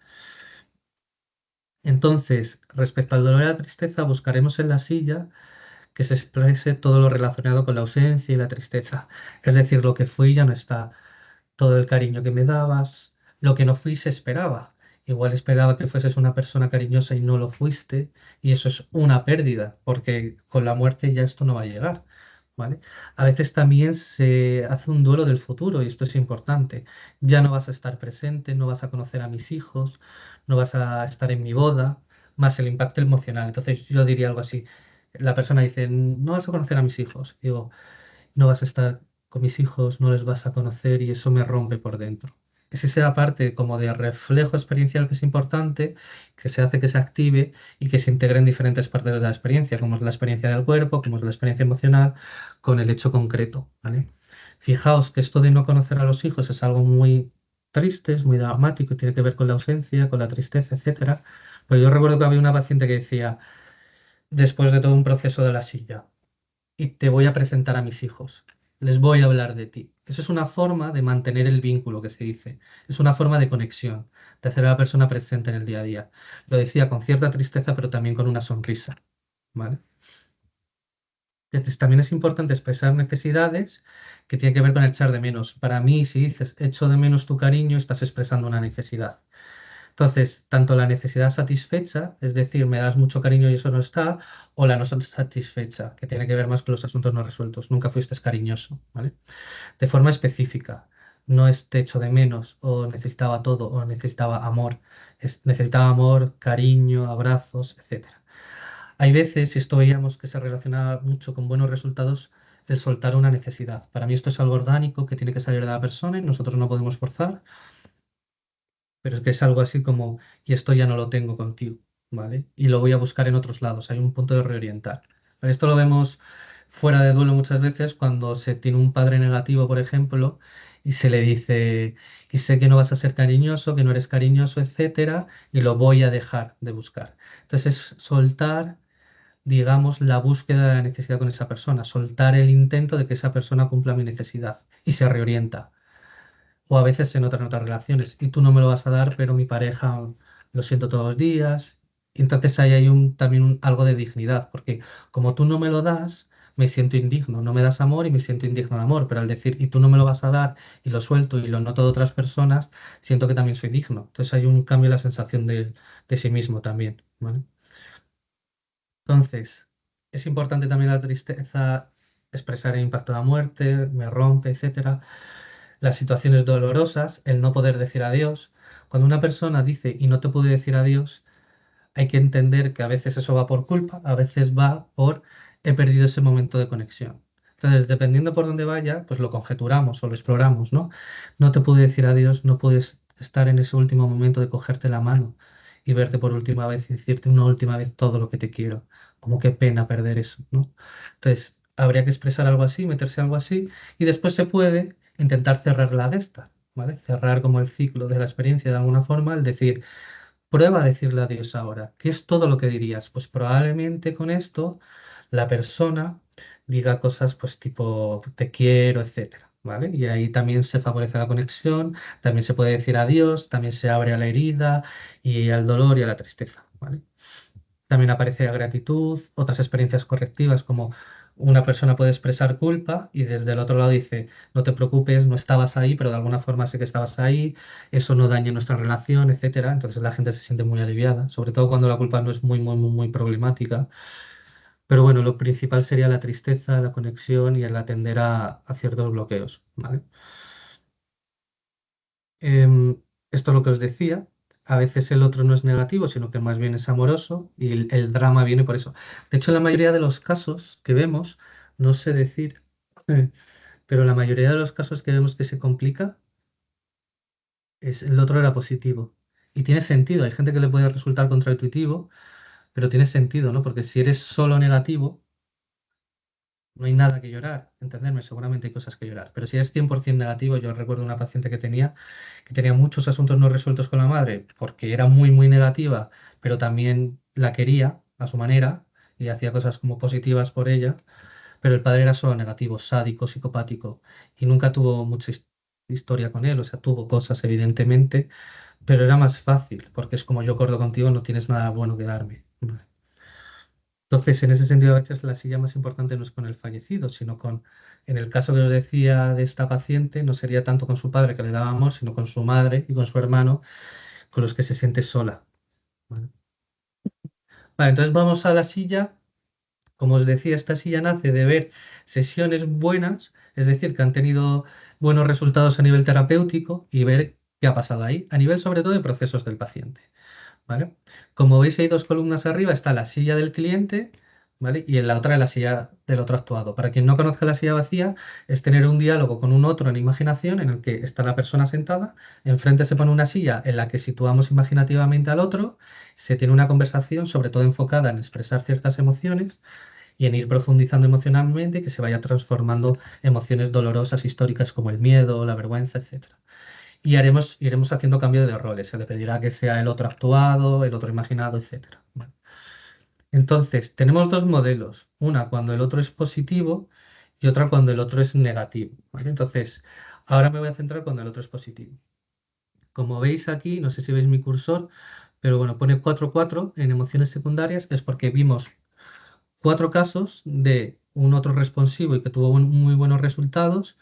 Entonces, respecto al dolor y la tristeza, buscaremos en la silla que se exprese todo lo relacionado con la ausencia y la tristeza. Es decir, lo que fue y ya no está, todo el cariño que me dabas, lo que no fui se esperaba. Igual esperaba que fueses una persona cariñosa y no lo fuiste, y eso es una pérdida, porque con la muerte ya esto no va a llegar, ¿vale? A veces también se hace un duelo del futuro, y esto es importante. Ya no vas a estar presente, no vas a conocer a mis hijos, no vas a estar en mi boda, más el impacto emocional. Entonces yo diría algo así. La persona dice, no vas a conocer a mis hijos. Digo, no vas a estar con mis hijos, no les vas a conocer y eso me rompe por dentro. Es esa parte como de reflejo experiencial que es importante, que se hace que se active y que se integre en diferentes partes de la experiencia, como es la experiencia del cuerpo, como es la experiencia emocional, con el hecho concreto, ¿vale? Fijaos que esto de no conocer a los hijos es algo muy triste, es muy dramático, tiene que ver con la ausencia, con la tristeza, etcétera. Pero yo recuerdo que había una paciente que decía, después de todo un proceso de la silla, y te voy a presentar a mis hijos. Les voy a hablar de ti. Eso es una forma de mantener el vínculo que se dice. Es una forma de conexión, de hacer a la persona presente en el día a día. Lo decía con cierta tristeza, pero también con una sonrisa, ¿vale? Entonces, también es importante expresar necesidades que tienen que ver con el echar de menos. Para mí, si dices echo de menos tu cariño, estás expresando una necesidad. Entonces, tanto la necesidad satisfecha, es decir, me das mucho cariño y eso no está, o la no satisfecha, que tiene que ver más con los asuntos no resueltos. Nunca fuiste cariñoso, ¿vale? De forma específica. No es te echo de menos, o necesitaba todo, o necesitaba amor. Necesitaba amor, cariño, abrazos, etcétera. Hay veces, y esto veíamos que se relaciona mucho con buenos resultados, el soltar una necesidad. Para mí esto es algo orgánico que tiene que salir de la persona y nosotros no podemos forzar, pero es que es algo así como, y esto ya no lo tengo contigo, ¿vale? Y lo voy a buscar en otros lados, hay un punto de reorientar. Pero esto lo vemos fuera de duelo muchas veces cuando se tiene un padre negativo, por ejemplo, y se le dice, y sé que no vas a ser cariñoso, que no eres cariñoso, etcétera, y lo voy a dejar de buscar. Entonces es soltar, digamos, la búsqueda de la necesidad con esa persona, soltar el intento de que esa persona cumpla mi necesidad y se reorienta. O a veces se notan en otras relaciones y tú no me lo vas a dar, pero mi pareja lo siento todos los días. Y entonces ahí hay también algo de dignidad, porque como tú no me lo das, me siento indigno, no me das amor y me siento indigno de amor, pero al decir y tú no me lo vas a dar y lo suelto y lo noto de otras personas, siento que también soy digno. Entonces hay un cambio en la sensación de sí mismo también, ¿vale? Entonces, es importante también la tristeza, expresar el impacto de la muerte, me rompe, etcétera. Las situaciones dolorosas, el no poder decir adiós. Cuando una persona dice y no te puede decir adiós, hay que entender que a veces eso va por culpa, a veces va por he perdido ese momento de conexión. Entonces, dependiendo por dónde vaya, pues lo conjeturamos o lo exploramos, ¿no? No te pude decir adiós, no puedes estar en ese último momento de cogerte la mano y verte por última vez y decirte una última vez todo lo que te quiero. Como qué pena perder eso, ¿no? Entonces, habría que expresar algo así, meterse algo así, y después se puede intentar cerrar la gesta, ¿vale? Cerrar como el ciclo de la experiencia de alguna forma, al decir, prueba a decirle adiós ahora. ¿Qué es todo lo que dirías? Pues probablemente con esto la persona diga cosas pues tipo te quiero, etcétera, ¿vale? Y ahí también se favorece la conexión, también se puede decir adiós, también se abre a la herida y al dolor y a la tristeza, ¿vale? También aparece la gratitud, otras experiencias correctivas como una persona puede expresar culpa y desde el otro lado dice, no te preocupes, no estabas ahí, pero de alguna forma sé que estabas ahí, eso no daña nuestra relación, etcétera. Entonces la gente se siente muy aliviada, sobre todo cuando la culpa no es muy problemática. Pero bueno, lo principal sería la tristeza, la conexión y el atender a ciertos bloqueos, ¿vale? Esto es lo que os decía. A veces el otro no es negativo, sino que más bien es amoroso y el drama viene por eso. De hecho, en la mayoría de los casos que vemos, no sé decir, pero la mayoría de los casos que vemos que se complica, el otro era positivo. Y tiene sentido, hay gente que le puede resultar contraintuitivo, pero tiene sentido, ¿no? Porque si eres solo negativo, no hay nada que llorar, entenderme, seguramente hay cosas que llorar. Pero si eres 100% negativo, yo recuerdo una paciente que tenía muchos asuntos no resueltos con la madre, porque era muy, muy negativa, pero también la quería a su manera y hacía cosas como positivas por ella, pero el padre era solo negativo, sádico, psicopático, y nunca tuvo mucha historia con él, o sea, tuvo cosas evidentemente, pero era más fácil, porque es como yo acuerdo contigo, no tienes nada bueno que darme. Vale. Entonces, en ese sentido, a veces la silla más importante no es con el fallecido, sino con, en el caso que os decía de esta paciente, no sería tanto con su padre que le daba amor, sino con su madre y con su hermano, con los que se siente sola. Vale, vale, entonces vamos a la silla. Como os decía, esta silla nace de ver sesiones buenas, es decir, que han tenido buenos resultados a nivel terapéutico y ver qué ha pasado ahí, a nivel sobre todo de procesos del paciente. ¿Vale? Como veis, hay dos columnas arriba, está la silla del cliente, ¿vale? Y en la otra la silla del otro actuado. Para quien no conozca la silla vacía, es tener un diálogo con un otro en imaginación en el que está la persona sentada, enfrente se pone una silla en la que situamos imaginativamente al otro, se tiene una conversación sobre todo enfocada en expresar ciertas emociones y en ir profundizando emocionalmente, que se vaya transformando emociones dolorosas históricas como el miedo, la vergüenza, etcétera. Y iremos haciendo cambio de roles. Se le pedirá que sea el otro actuado, el otro imaginado, etcétera. Vale. Entonces, tenemos dos modelos. Una cuando el otro es positivo y otra cuando el otro es negativo. ¿Vale? Entonces, ahora me voy a centrar cuando el otro es positivo. Como veis aquí, no sé si veis mi cursor, pero bueno, pone 4-4 en emociones secundarias, es porque vimos 4 casos de un otro responsivo y que tuvo muy buenos resultados.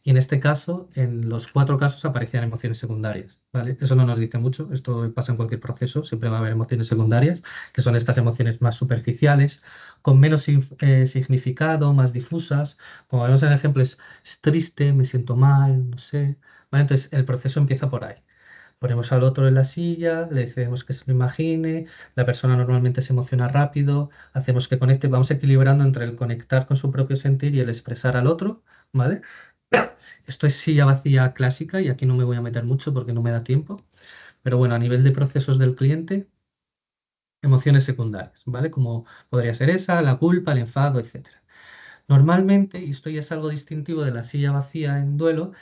Y en este caso, en los 4 casos aparecían emociones secundarias, ¿vale? Eso no nos dice mucho, esto pasa en cualquier proceso, siempre va a haber emociones secundarias, que son estas emociones más superficiales, con menos significado, más difusas. Como vemos en el ejemplo, es triste, me siento mal, no sé. ¿Vale? Entonces, el proceso empieza por ahí. Ponemos al otro en la silla, le decimos que se lo imagine, la persona normalmente se emociona rápido, hacemos que conecte, vamos equilibrando entre el conectar con su propio sentir y el expresar al otro, ¿vale? Esto es silla vacía clásica y aquí no me voy a meter mucho porque no me da tiempo. Pero bueno, a nivel de procesos del cliente, emociones secundarias, ¿vale? Como podría ser esa, la culpa, el enfado, etcétera. Normalmente, y esto ya es algo distintivo de la silla vacía en duelo,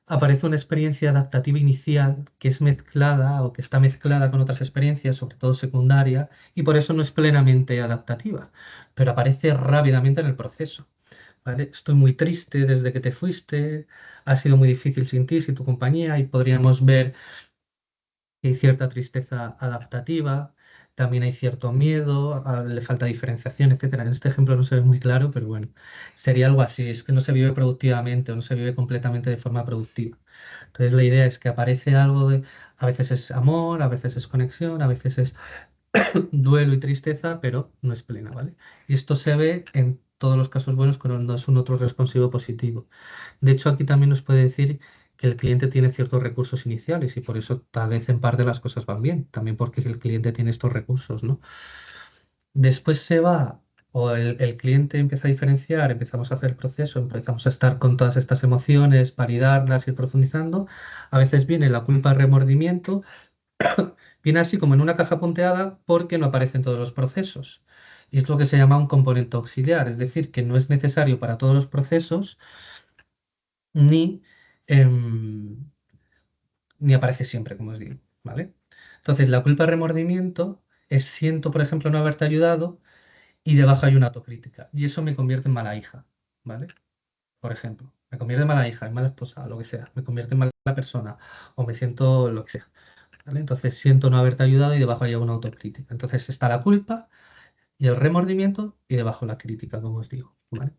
aparece una experiencia adaptativa inicial que es mezclada o que está mezclada con otras experiencias, sobre todo secundaria, y por eso no es plenamente adaptativa, pero aparece rápidamente en el proceso. ¿Vale? Estoy muy triste desde que te fuiste, ha sido muy difícil sin ti, sin tu compañía, y podríamos ver que hay cierta tristeza adaptativa, también hay cierto miedo, le falta diferenciación, etcétera. En este ejemplo no se ve muy claro, pero bueno, sería algo así, es que no se vive productivamente o no se vive completamente de forma productiva. Entonces la idea es que aparece algo de, a veces es amor, a veces es conexión, a veces es duelo y tristeza, pero no es plena, ¿vale? Y esto se ve en todos los casos buenos cuando es un otro responsivo positivo. De hecho, aquí también nos puede decir que el cliente tiene ciertos recursos iniciales y por eso tal vez en parte las cosas van bien, también porque el cliente tiene estos recursos, ¿no? Después se va, o el cliente empieza a diferenciar, empezamos a hacer el proceso, empezamos a estar con todas estas emociones, validarlas, ir profundizando. A veces viene la culpa, el remordimiento, viene así como en una caja punteada porque no aparecen todos los procesos. Y es lo que se llama un componente auxiliar, es decir, que no es necesario para todos los procesos ni, em, ni aparece siempre, como os digo, ¿vale? Entonces, la culpa remordimiento es siento, por ejemplo, no haberte ayudado y debajo hay una autocrítica. Y eso me convierte en mala hija, ¿vale? Por ejemplo, me convierte en mala hija, en mala esposa, lo que sea. Me convierte en mala persona o me siento lo que sea, ¿vale? Entonces, siento no haberte ayudado y debajo hay una autocrítica. Entonces, está la culpa y el remordimiento y debajo la crítica, como os digo, ¿vale?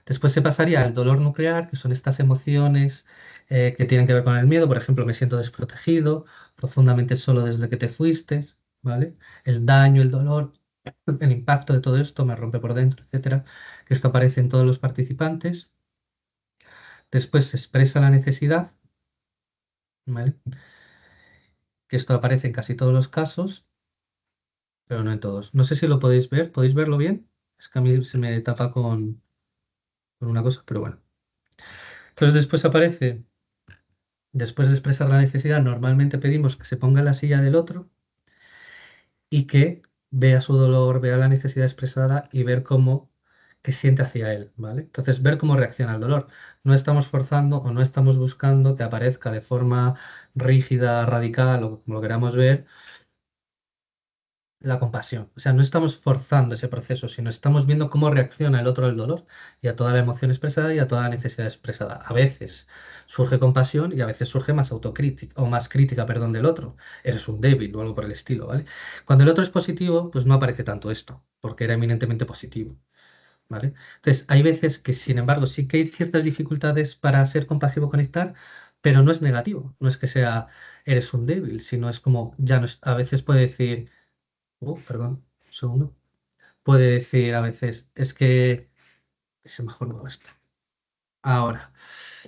Después se pasaría al dolor nuclear, que son estas emociones que tienen que ver con el miedo. Por ejemplo, me siento desprotegido, profundamente solo desde que te fuiste, ¿vale? El daño, el dolor, el impacto de todo esto me rompe por dentro, etcétera. Que esto aparece en todos los participantes. Después se expresa la necesidad, ¿vale? Que esto aparece en casi todos los casos, pero no en todos. No sé si lo podéis ver. ¿Podéis verlo bien? Es que a mí se me tapa con una cosa, pero bueno. Entonces después aparece, después de expresar la necesidad, normalmente pedimos que se ponga en la silla del otro y que vea su dolor, vea la necesidad expresada y ver cómo que siente hacia él, ¿vale? Entonces, ver cómo reacciona al dolor. No estamos forzando o no estamos buscando que aparezca de forma rígida, radical o como lo queramos ver, la compasión. O sea, no estamos forzando ese proceso, sino estamos viendo cómo reacciona el otro al dolor y a toda la emoción expresada y a toda la necesidad expresada. A veces surge compasión y a veces surge más autocrítica o más crítica, perdón, del otro. Eres un débil o algo por el estilo, ¿vale? Cuando el otro es positivo, pues no aparece tanto esto, porque era eminentemente positivo, ¿vale? Entonces, hay veces que, sin embargo, sí que hay ciertas dificultades para ser compasivo, conectar, pero no es negativo. No es que sea eres un débil, sino es como ya no es, a veces puede decir perdón, un segundo. Puede decir a veces, es que se me ha jodido esto. Ahora,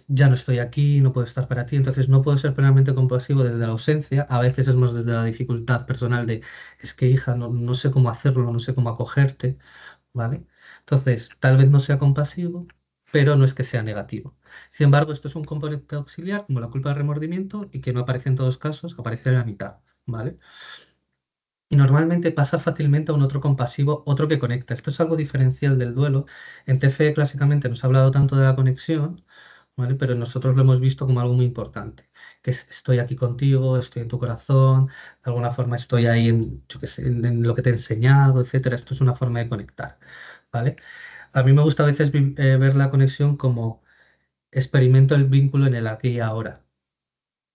ya no estoy aquí, no puedo estar para ti, entonces no puedo ser plenamente compasivo desde la ausencia. A veces es más desde la dificultad personal de, es que hija, no sé cómo hacerlo, no sé cómo acogerte, ¿vale? Entonces, tal vez no sea compasivo, pero no es que sea negativo. Sin embargo, esto es un componente auxiliar, como la culpa del remordimiento, y que no aparece en todos los casos, aparece en la mitad, ¿vale? Y normalmente pasa fácilmente a un otro compasivo, otro que conecta. Esto es algo diferencial del duelo. En TFE clásicamente nos ha hablado tanto de la conexión, ¿vale? Pero nosotros lo hemos visto como algo muy importante, que es estoy aquí contigo, estoy en tu corazón, de alguna forma estoy ahí en, yo qué sé, en lo que te he enseñado, etcétera. Esto es una forma de conectar, ¿vale? A mí me gusta a veces ver la conexión como experimento el vínculo en el aquí y ahora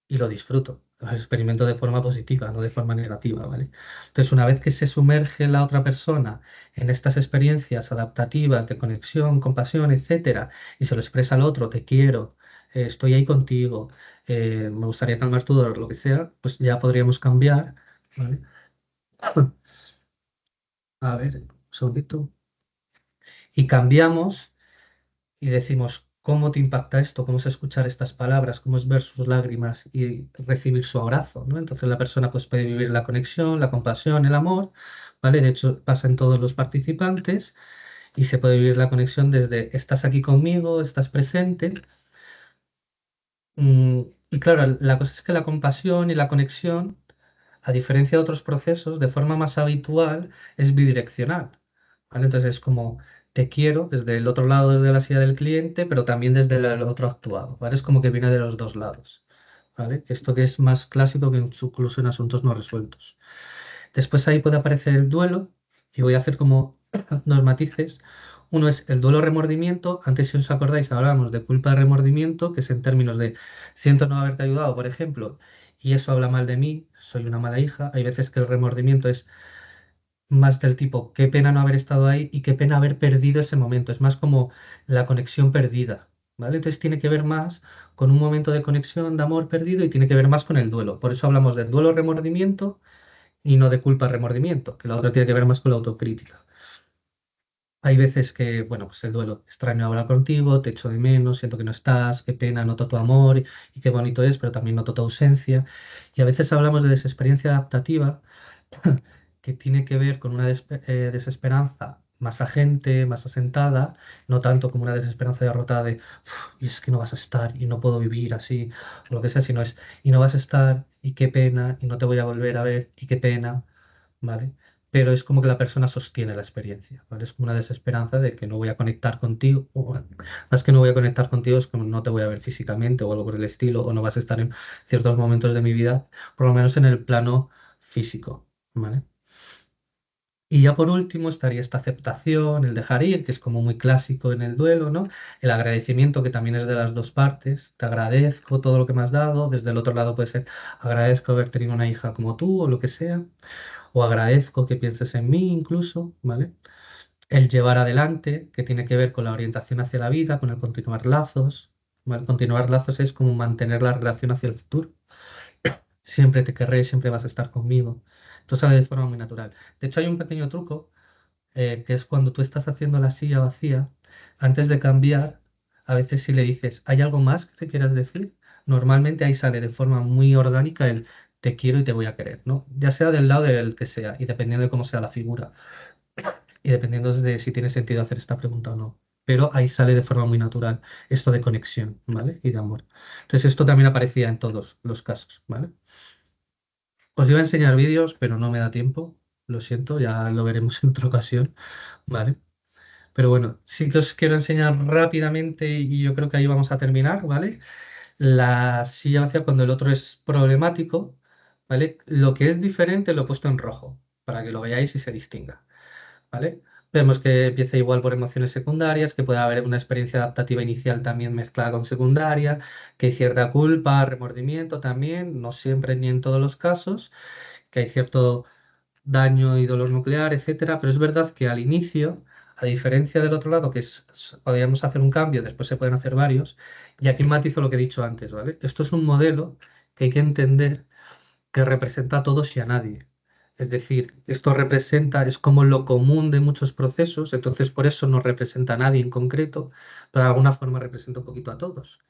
y lo disfruto. Lo experimento de forma positiva, no de forma negativa, ¿vale? Entonces, una vez que se sumerge la otra persona en estas experiencias adaptativas de conexión, compasión, etcétera, y se lo expresa al otro, te quiero, estoy ahí contigo, me gustaría calmar tu dolor, lo que sea, pues ya podríamos cambiar, ¿vale? A ver, un segundito. Y cambiamos y decimos, ¿cómo te impacta esto? ¿Cómo es escuchar estas palabras? ¿Cómo es ver sus lágrimas y recibir su abrazo? ¿No? Entonces la persona pues, puede vivir la conexión, la compasión, el amor, ¿vale? De hecho, pasa en todos los participantes y se puede vivir la conexión desde estás aquí conmigo, estás presente. Y claro, la cosa es que la compasión y la conexión, a diferencia de otros procesos, de forma más habitual, es bidireccional, ¿vale? Entonces es como te quiero desde el otro lado, desde la silla del cliente, pero también desde el otro actuado, ¿vale? Es como que viene de los dos lados, ¿vale? Esto que es más clásico que incluso en asuntos no resueltos. Después ahí puede aparecer el duelo y voy a hacer como dos matices. Uno es el duelo remordimiento. Antes, si os acordáis, hablábamos de culpa de remordimiento, que es en términos de siento no haberte ayudado, por ejemplo, y eso habla mal de mí, soy una mala hija. Hay veces que el remordimiento es más del tipo, qué pena no haber estado ahí y qué pena haber perdido ese momento. Es más como la conexión perdida, ¿vale? Entonces tiene que ver más con un momento de conexión, de amor perdido y tiene que ver más con el duelo. Por eso hablamos de duelo remordimiento y no de culpa remordimiento, que la otra tiene que ver más con la autocrítica. Hay veces que, bueno, pues el duelo, extraño hablar contigo, te echo de menos, siento que no estás, qué pena, noto tu amor y qué bonito es, pero también noto tu ausencia. Y a veces hablamos de desexperiencia adaptativa, que tiene que ver con una desesperanza más agente, más asentada, no tanto como una desesperanza derrotada de, "Uf, y es que no vas a estar y no puedo vivir así, o lo que sea, sino es, y no vas a estar y qué pena, y no te voy a volver a ver y qué pena, ¿vale? Pero es como que la persona sostiene la experiencia, ¿vale? Es como una desesperanza de que no voy a conectar contigo, o bueno, más que no voy a conectar contigo, es como no te voy a ver físicamente o algo por el estilo, o no vas a estar en ciertos momentos de mi vida, por lo menos en el plano físico, ¿vale? Y ya por último estaría esta aceptación, el dejar ir, que es como muy clásico en el duelo, ¿no? El agradecimiento, que también es de las dos partes. Te agradezco todo lo que me has dado. Desde el otro lado puede ser, agradezco haber tenido una hija como tú o lo que sea. O agradezco que pienses en mí incluso, ¿vale? El llevar adelante, que tiene que ver con la orientación hacia la vida, con el continuar lazos, ¿vale? Continuar lazos es como mantener la relación hacia el futuro. Siempre te querré, siempre vas a estar conmigo. Esto sale de forma muy natural. De hecho, hay un pequeño truco que es cuando tú estás haciendo la silla vacía, antes de cambiar, a veces si le dices, ¿hay algo más que te quieras decir? Normalmente ahí sale de forma muy orgánica el te quiero y te voy a querer, ¿no? Ya sea del lado del que sea y dependiendo de cómo sea la figura y dependiendo de si tiene sentido hacer esta pregunta o no. pero ahí sale de forma muy natural esto de conexión, ¿vale? Y de amor. Entonces esto también aparecía en todos los casos, ¿vale? Os iba a enseñar vídeos, pero no me da tiempo, lo siento, ya lo veremos en otra ocasión, ¿vale? Pero bueno, sí que os quiero enseñar rápidamente y yo creo que ahí vamos a terminar, ¿vale? La silla vacía cuando el otro es problemático, ¿vale? Lo que es diferente lo he puesto en rojo, para que lo veáis y se distinga, ¿vale? Vemos que empieza igual por emociones secundarias, que puede haber una experiencia adaptativa inicial también mezclada con secundaria, que hay cierta culpa, remordimiento también, no siempre ni en todos los casos, que hay cierto daño y dolor nuclear, etcétera, pero es verdad que al inicio, a diferencia del otro lado, que podríamos hacer un cambio, después se pueden hacer varios, y aquí matizo lo que he dicho antes, ¿vale? Esto es un modelo que hay que entender que representa a todos y a nadie. Es decir, esto representa, es como lo común de muchos procesos, entonces por eso no representa a nadie en concreto, pero de alguna forma representa un poquito a todos.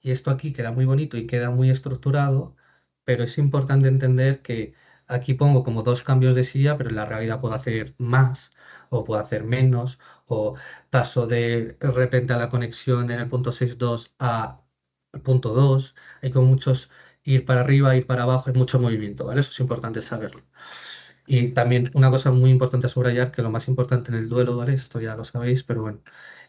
Y esto aquí queda muy bonito y queda muy estructurado, pero es importante entender que aquí pongo como dos cambios de silla, pero en la realidad puedo hacer más o puedo hacer menos, o paso de repente a la conexión en el punto 6.2 a el punto 2. Hay como muchos ir para arriba, ir para abajo, hay mucho movimiento, ¿vale? Eso es importante saberlo. Y también una cosa muy importante a subrayar, que lo más importante en el duelo, ¿vale? Esto ya lo sabéis, pero bueno,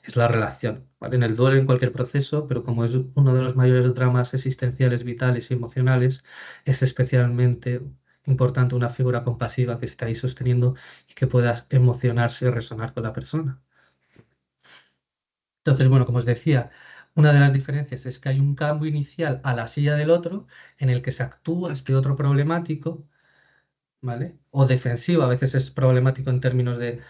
es la relación, ¿vale? En el duelo, en cualquier proceso, pero como es uno de los mayores dramas existenciales, vitales y emocionales, es especialmente importante una figura compasiva que esté ahí sosteniendo y que puedas emocionarse y resonar con la persona. Entonces, bueno, como os decía, una de las diferencias es que hay un cambio inicial a la silla del otro en el que se actúa este otro problemático, ¿vale? O defensivo, a veces es problemático en términos de,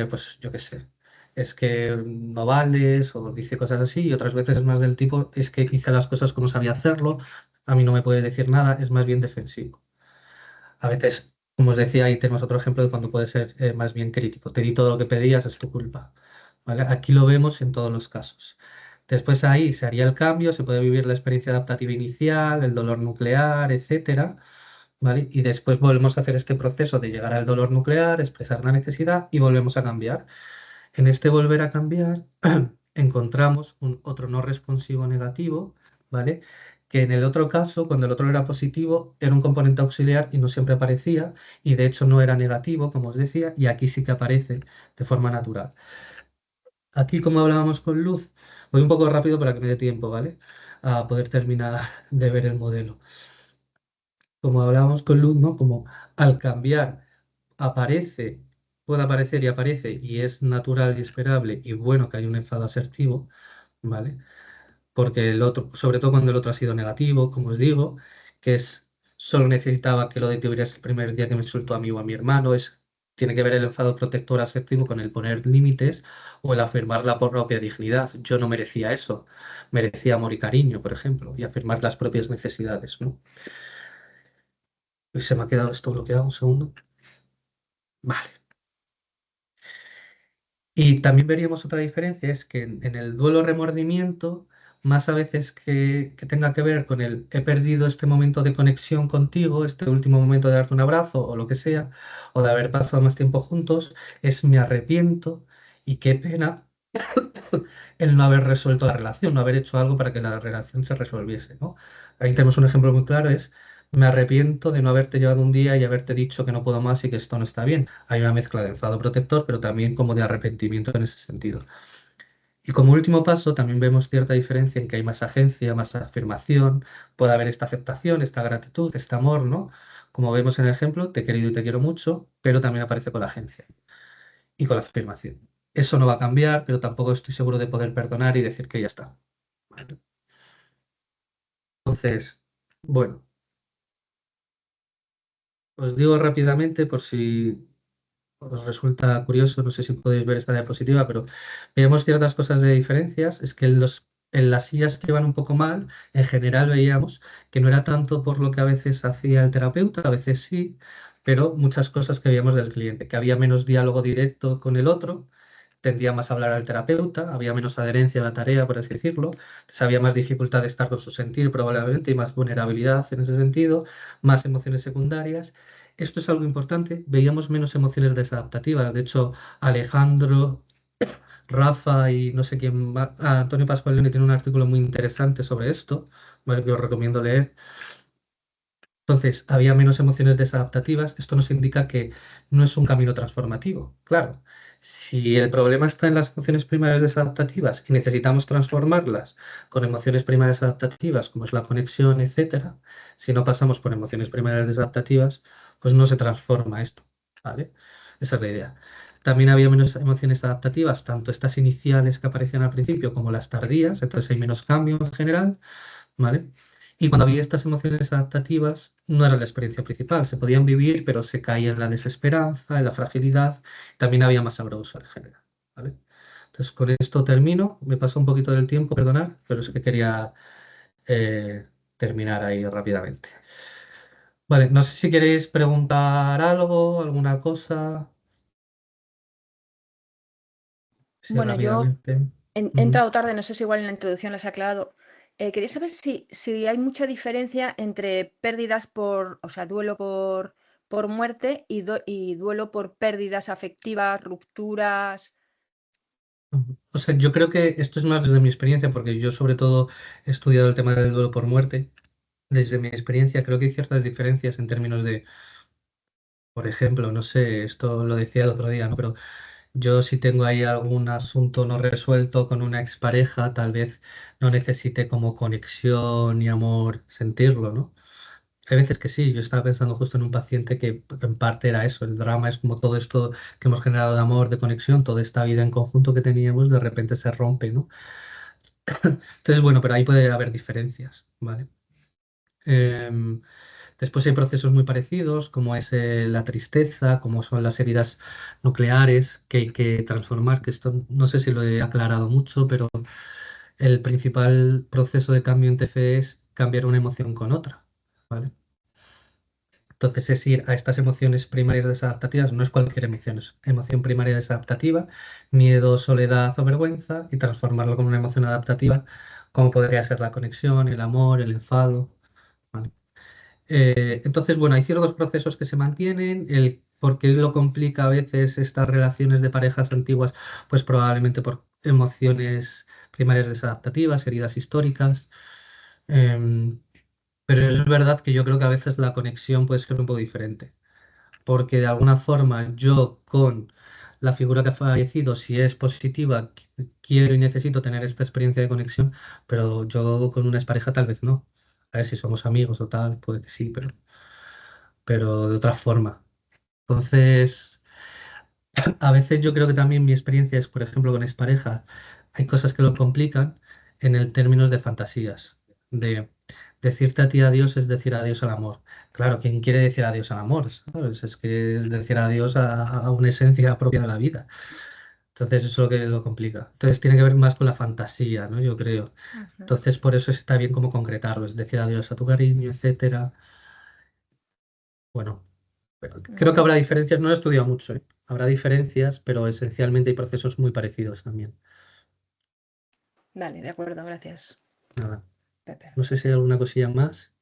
pues yo qué sé, es que no vales o dice cosas así, y otras veces es más del tipo, es que hice las cosas como sabía hacerlo, a mí no me puedes decir nada, es más bien defensivo. A veces, como os decía, ahí tenemos otro ejemplo de cuando puede ser más bien crítico, te di todo lo que pedías, es tu culpa, ¿vale? Aquí lo vemos en todos los casos. Después ahí se haría el cambio, se puede vivir la experiencia adaptativa inicial, el dolor nuclear, etcétera, ¿vale? Y después volvemos a hacer este proceso de llegar al dolor nuclear, expresar la necesidad y volvemos a cambiar. En este volver a cambiar encontramos un otro no responsivo negativo, ¿vale? Que en el otro caso, cuando el otro era positivo, era un componente auxiliar y no siempre aparecía, y de hecho no era negativo, como os decía, y aquí sí que aparece de forma natural. Aquí, como hablábamos con Luz, voy un poco rápido para que me dé tiempo, ¿vale? A poder terminar de ver el modelo. Como hablábamos con Luz, ¿no? Como al cambiar aparece, puede aparecer y aparece, y es natural y esperable, y bueno que hay un enfado asertivo, ¿vale? Porque el otro, sobre todo cuando el otro ha sido negativo, como os digo, que es solo necesitaba que lo detuvieras el primer día que me insultó a mí o a mi hermano, tiene que ver el enfado protector asertivo con el poner límites o el afirmar la propia dignidad. Yo no merecía eso, merecía amor y cariño, por ejemplo, y afirmar las propias necesidades, ¿no? Y se me ha quedado esto bloqueado un segundo. Vale. Y también veríamos otra diferencia, es que en el duelo remordimiento, más a veces que tenga que ver con el he perdido este momento de conexión contigo, este último momento de darte un abrazo o lo que sea, o de haber pasado más tiempo juntos, es me arrepiento y qué pena el no haber resuelto la relación, no haber hecho algo para que la relación se resolviese, ¿no? Ahí tenemos un ejemplo muy claro, es me arrepiento de no haberte llevado un día y haberte dicho que no puedo más y que esto no está bien. Hay una mezcla de enfado protector, pero también como de arrepentimiento en ese sentido. Y como último paso, también vemos cierta diferencia en que hay más agencia, más afirmación, puede haber esta aceptación, esta gratitud, este amor, ¿no? Como vemos en el ejemplo, te he querido y te quiero mucho, pero también aparece con la agencia y con la afirmación. Eso no va a cambiar, pero tampoco estoy seguro de poder perdonar y decir que ya está. ¿Vale? Entonces, bueno, os digo rápidamente por si os resulta curioso, no sé si podéis ver esta diapositiva, pero veíamos ciertas cosas de diferencias. Es que en las sillas que iban un poco mal, en general veíamos que no era tanto por lo que a veces hacía el terapeuta, a veces sí, pero muchas cosas que veíamos del cliente, que había menos diálogo directo con el otro, tendía más a hablar al terapeuta, había menos adherencia a la tarea, por así decirlo, había más dificultad de estar con su sentir probablemente y más vulnerabilidad en ese sentido, más emociones secundarias. Esto es algo importante, veíamos menos emociones desadaptativas. De hecho, Alejandro Rafa y no sé quién más, Antonio Pascual tiene un artículo muy interesante sobre esto, ¿vale? Que os recomiendo leer. Entonces, había menos emociones desadaptativas. Esto nos indica que no es un camino transformativo. Claro, si el problema está en las emociones primarias desadaptativas y necesitamos transformarlas con emociones primarias adaptativas, como es la conexión, etcétera, si no pasamos por emociones primarias desadaptativas, pues no se transforma esto, ¿vale? Esa es la idea. También había menos emociones adaptativas, tanto estas iniciales que aparecían al principio como las tardías, entonces hay menos cambio en general, ¿vale? Y cuando había estas emociones adaptativas, no era la experiencia principal. Se podían vivir, pero se caía en la desesperanza, en la fragilidad. También había más abreuso en general, ¿vale? Entonces, con esto termino. Me pasó un poquito del tiempo, perdonad, pero es que quería terminar ahí rápidamente. Vale, no sé si queréis preguntar algo, alguna cosa. Sí, Bueno, yo rápidamente. he entrado tarde, no sé si igual en la introducción las he aclarado. Quería saber si hay mucha diferencia entre pérdidas o sea, duelo por muerte y duelo por pérdidas afectivas, rupturas. O sea, yo creo que esto es más desde mi experiencia, porque yo sobre todo he estudiado el tema del duelo por muerte. Desde mi experiencia, creo que hay ciertas diferencias en términos de, por ejemplo, no sé, esto lo decía el otro día, ¿no? Pero yo si tengo ahí algún asunto no resuelto con una expareja, tal vez no necesite como conexión y amor sentirlo, ¿no? Hay veces que sí, yo estaba pensando justo en un paciente que en parte era eso, el drama es como todo esto que hemos generado de amor, de conexión, toda esta vida en conjunto que teníamos, de repente se rompe, ¿no? Entonces, bueno, pero ahí puede haber diferencias, ¿vale? Em, Después hay procesos muy parecidos, como es la tristeza, como son las heridas nucleares que hay que transformar, que esto no sé si lo he aclarado mucho, pero el principal proceso de cambio en TFE es cambiar una emoción con otra, ¿vale? Entonces es ir a estas emociones primarias desadaptativas, no es cualquier emoción, es emoción primaria desadaptativa, miedo, soledad o vergüenza, y transformarlo con una emoción adaptativa, como podría ser la conexión, el amor, el enfado, ¿vale? Entonces, bueno, hay ciertos procesos que se mantienen. El por qué lo complica a veces estas relaciones de parejas antiguas, pues probablemente por emociones primarias desadaptativas, heridas históricas. Em, pero es verdad que yo creo que a veces la conexión puede ser un poco diferente, porque de alguna forma yo con la figura que ha fallecido, si es positiva, quiero y necesito tener esta experiencia de conexión, pero yo con una expareja tal vez no. A ver si somos amigos o tal, puede que sí, pero de otra forma. Entonces, a veces yo creo que también mi experiencia es, por ejemplo, con expareja, hay cosas que lo complican en el términos de fantasías, de decirte a ti adiós es decir adiós al amor. Claro, ¿quién quiere decir adiós al amor? ¿Sabes? Es que es decir adiós a una esencia propia de la vida. Entonces, eso es lo que lo complica. Entonces, tiene que ver más con la fantasía, ¿no? Yo creo. Entonces, por eso está bien como concretarlo, es decir adiós a tu cariño, etcétera. Bueno. Creo que habrá diferencias, no he estudiado mucho, ¿eh? Habrá diferencias, pero esencialmente hay procesos muy parecidos también. Vale, de acuerdo, gracias, Nada, Pepe. no sé si hay alguna cosilla más.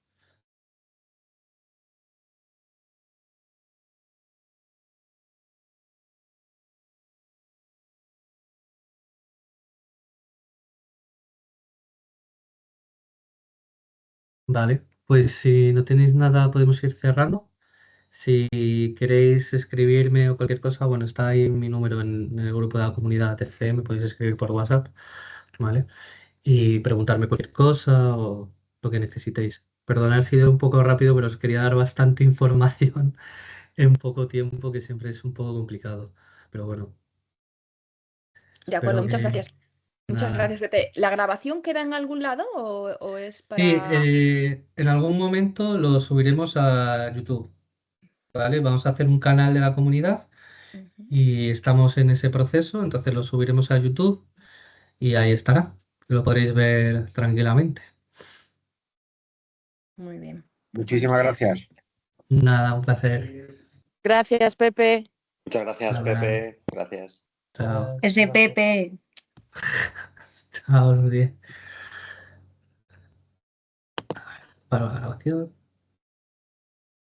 Vale, pues si no tenéis nada podemos ir cerrando. Si queréis escribirme o cualquier cosa, bueno, está ahí mi número en el grupo de la comunidad TFE, me podéis escribir por WhatsApp, ¿vale? Y preguntarme cualquier cosa o lo que necesitéis. Perdonad si he ido un poco rápido, pero os quería dar bastante información en poco tiempo, que siempre es un poco complicado. Pero bueno, De acuerdo, espero muchas que gracias. Muchas nada. gracias, Pepe. ¿La grabación queda en algún lado o es Sí, para...? en algún momento lo subiremos a YouTube, ¿vale? Vamos a hacer un canal de la comunidad Ujú. y estamos en ese proceso, entonces lo subiremos a YouTube y ahí estará. Lo podréis ver tranquilamente. Muy bien. Pues Muchísimas gracias. Nada, un placer. Gracias, Pepe. Muchas gracias, Nada, Pepe. Gracias. chao. Ese Pepe. Chao, Nuria. Para la grabación.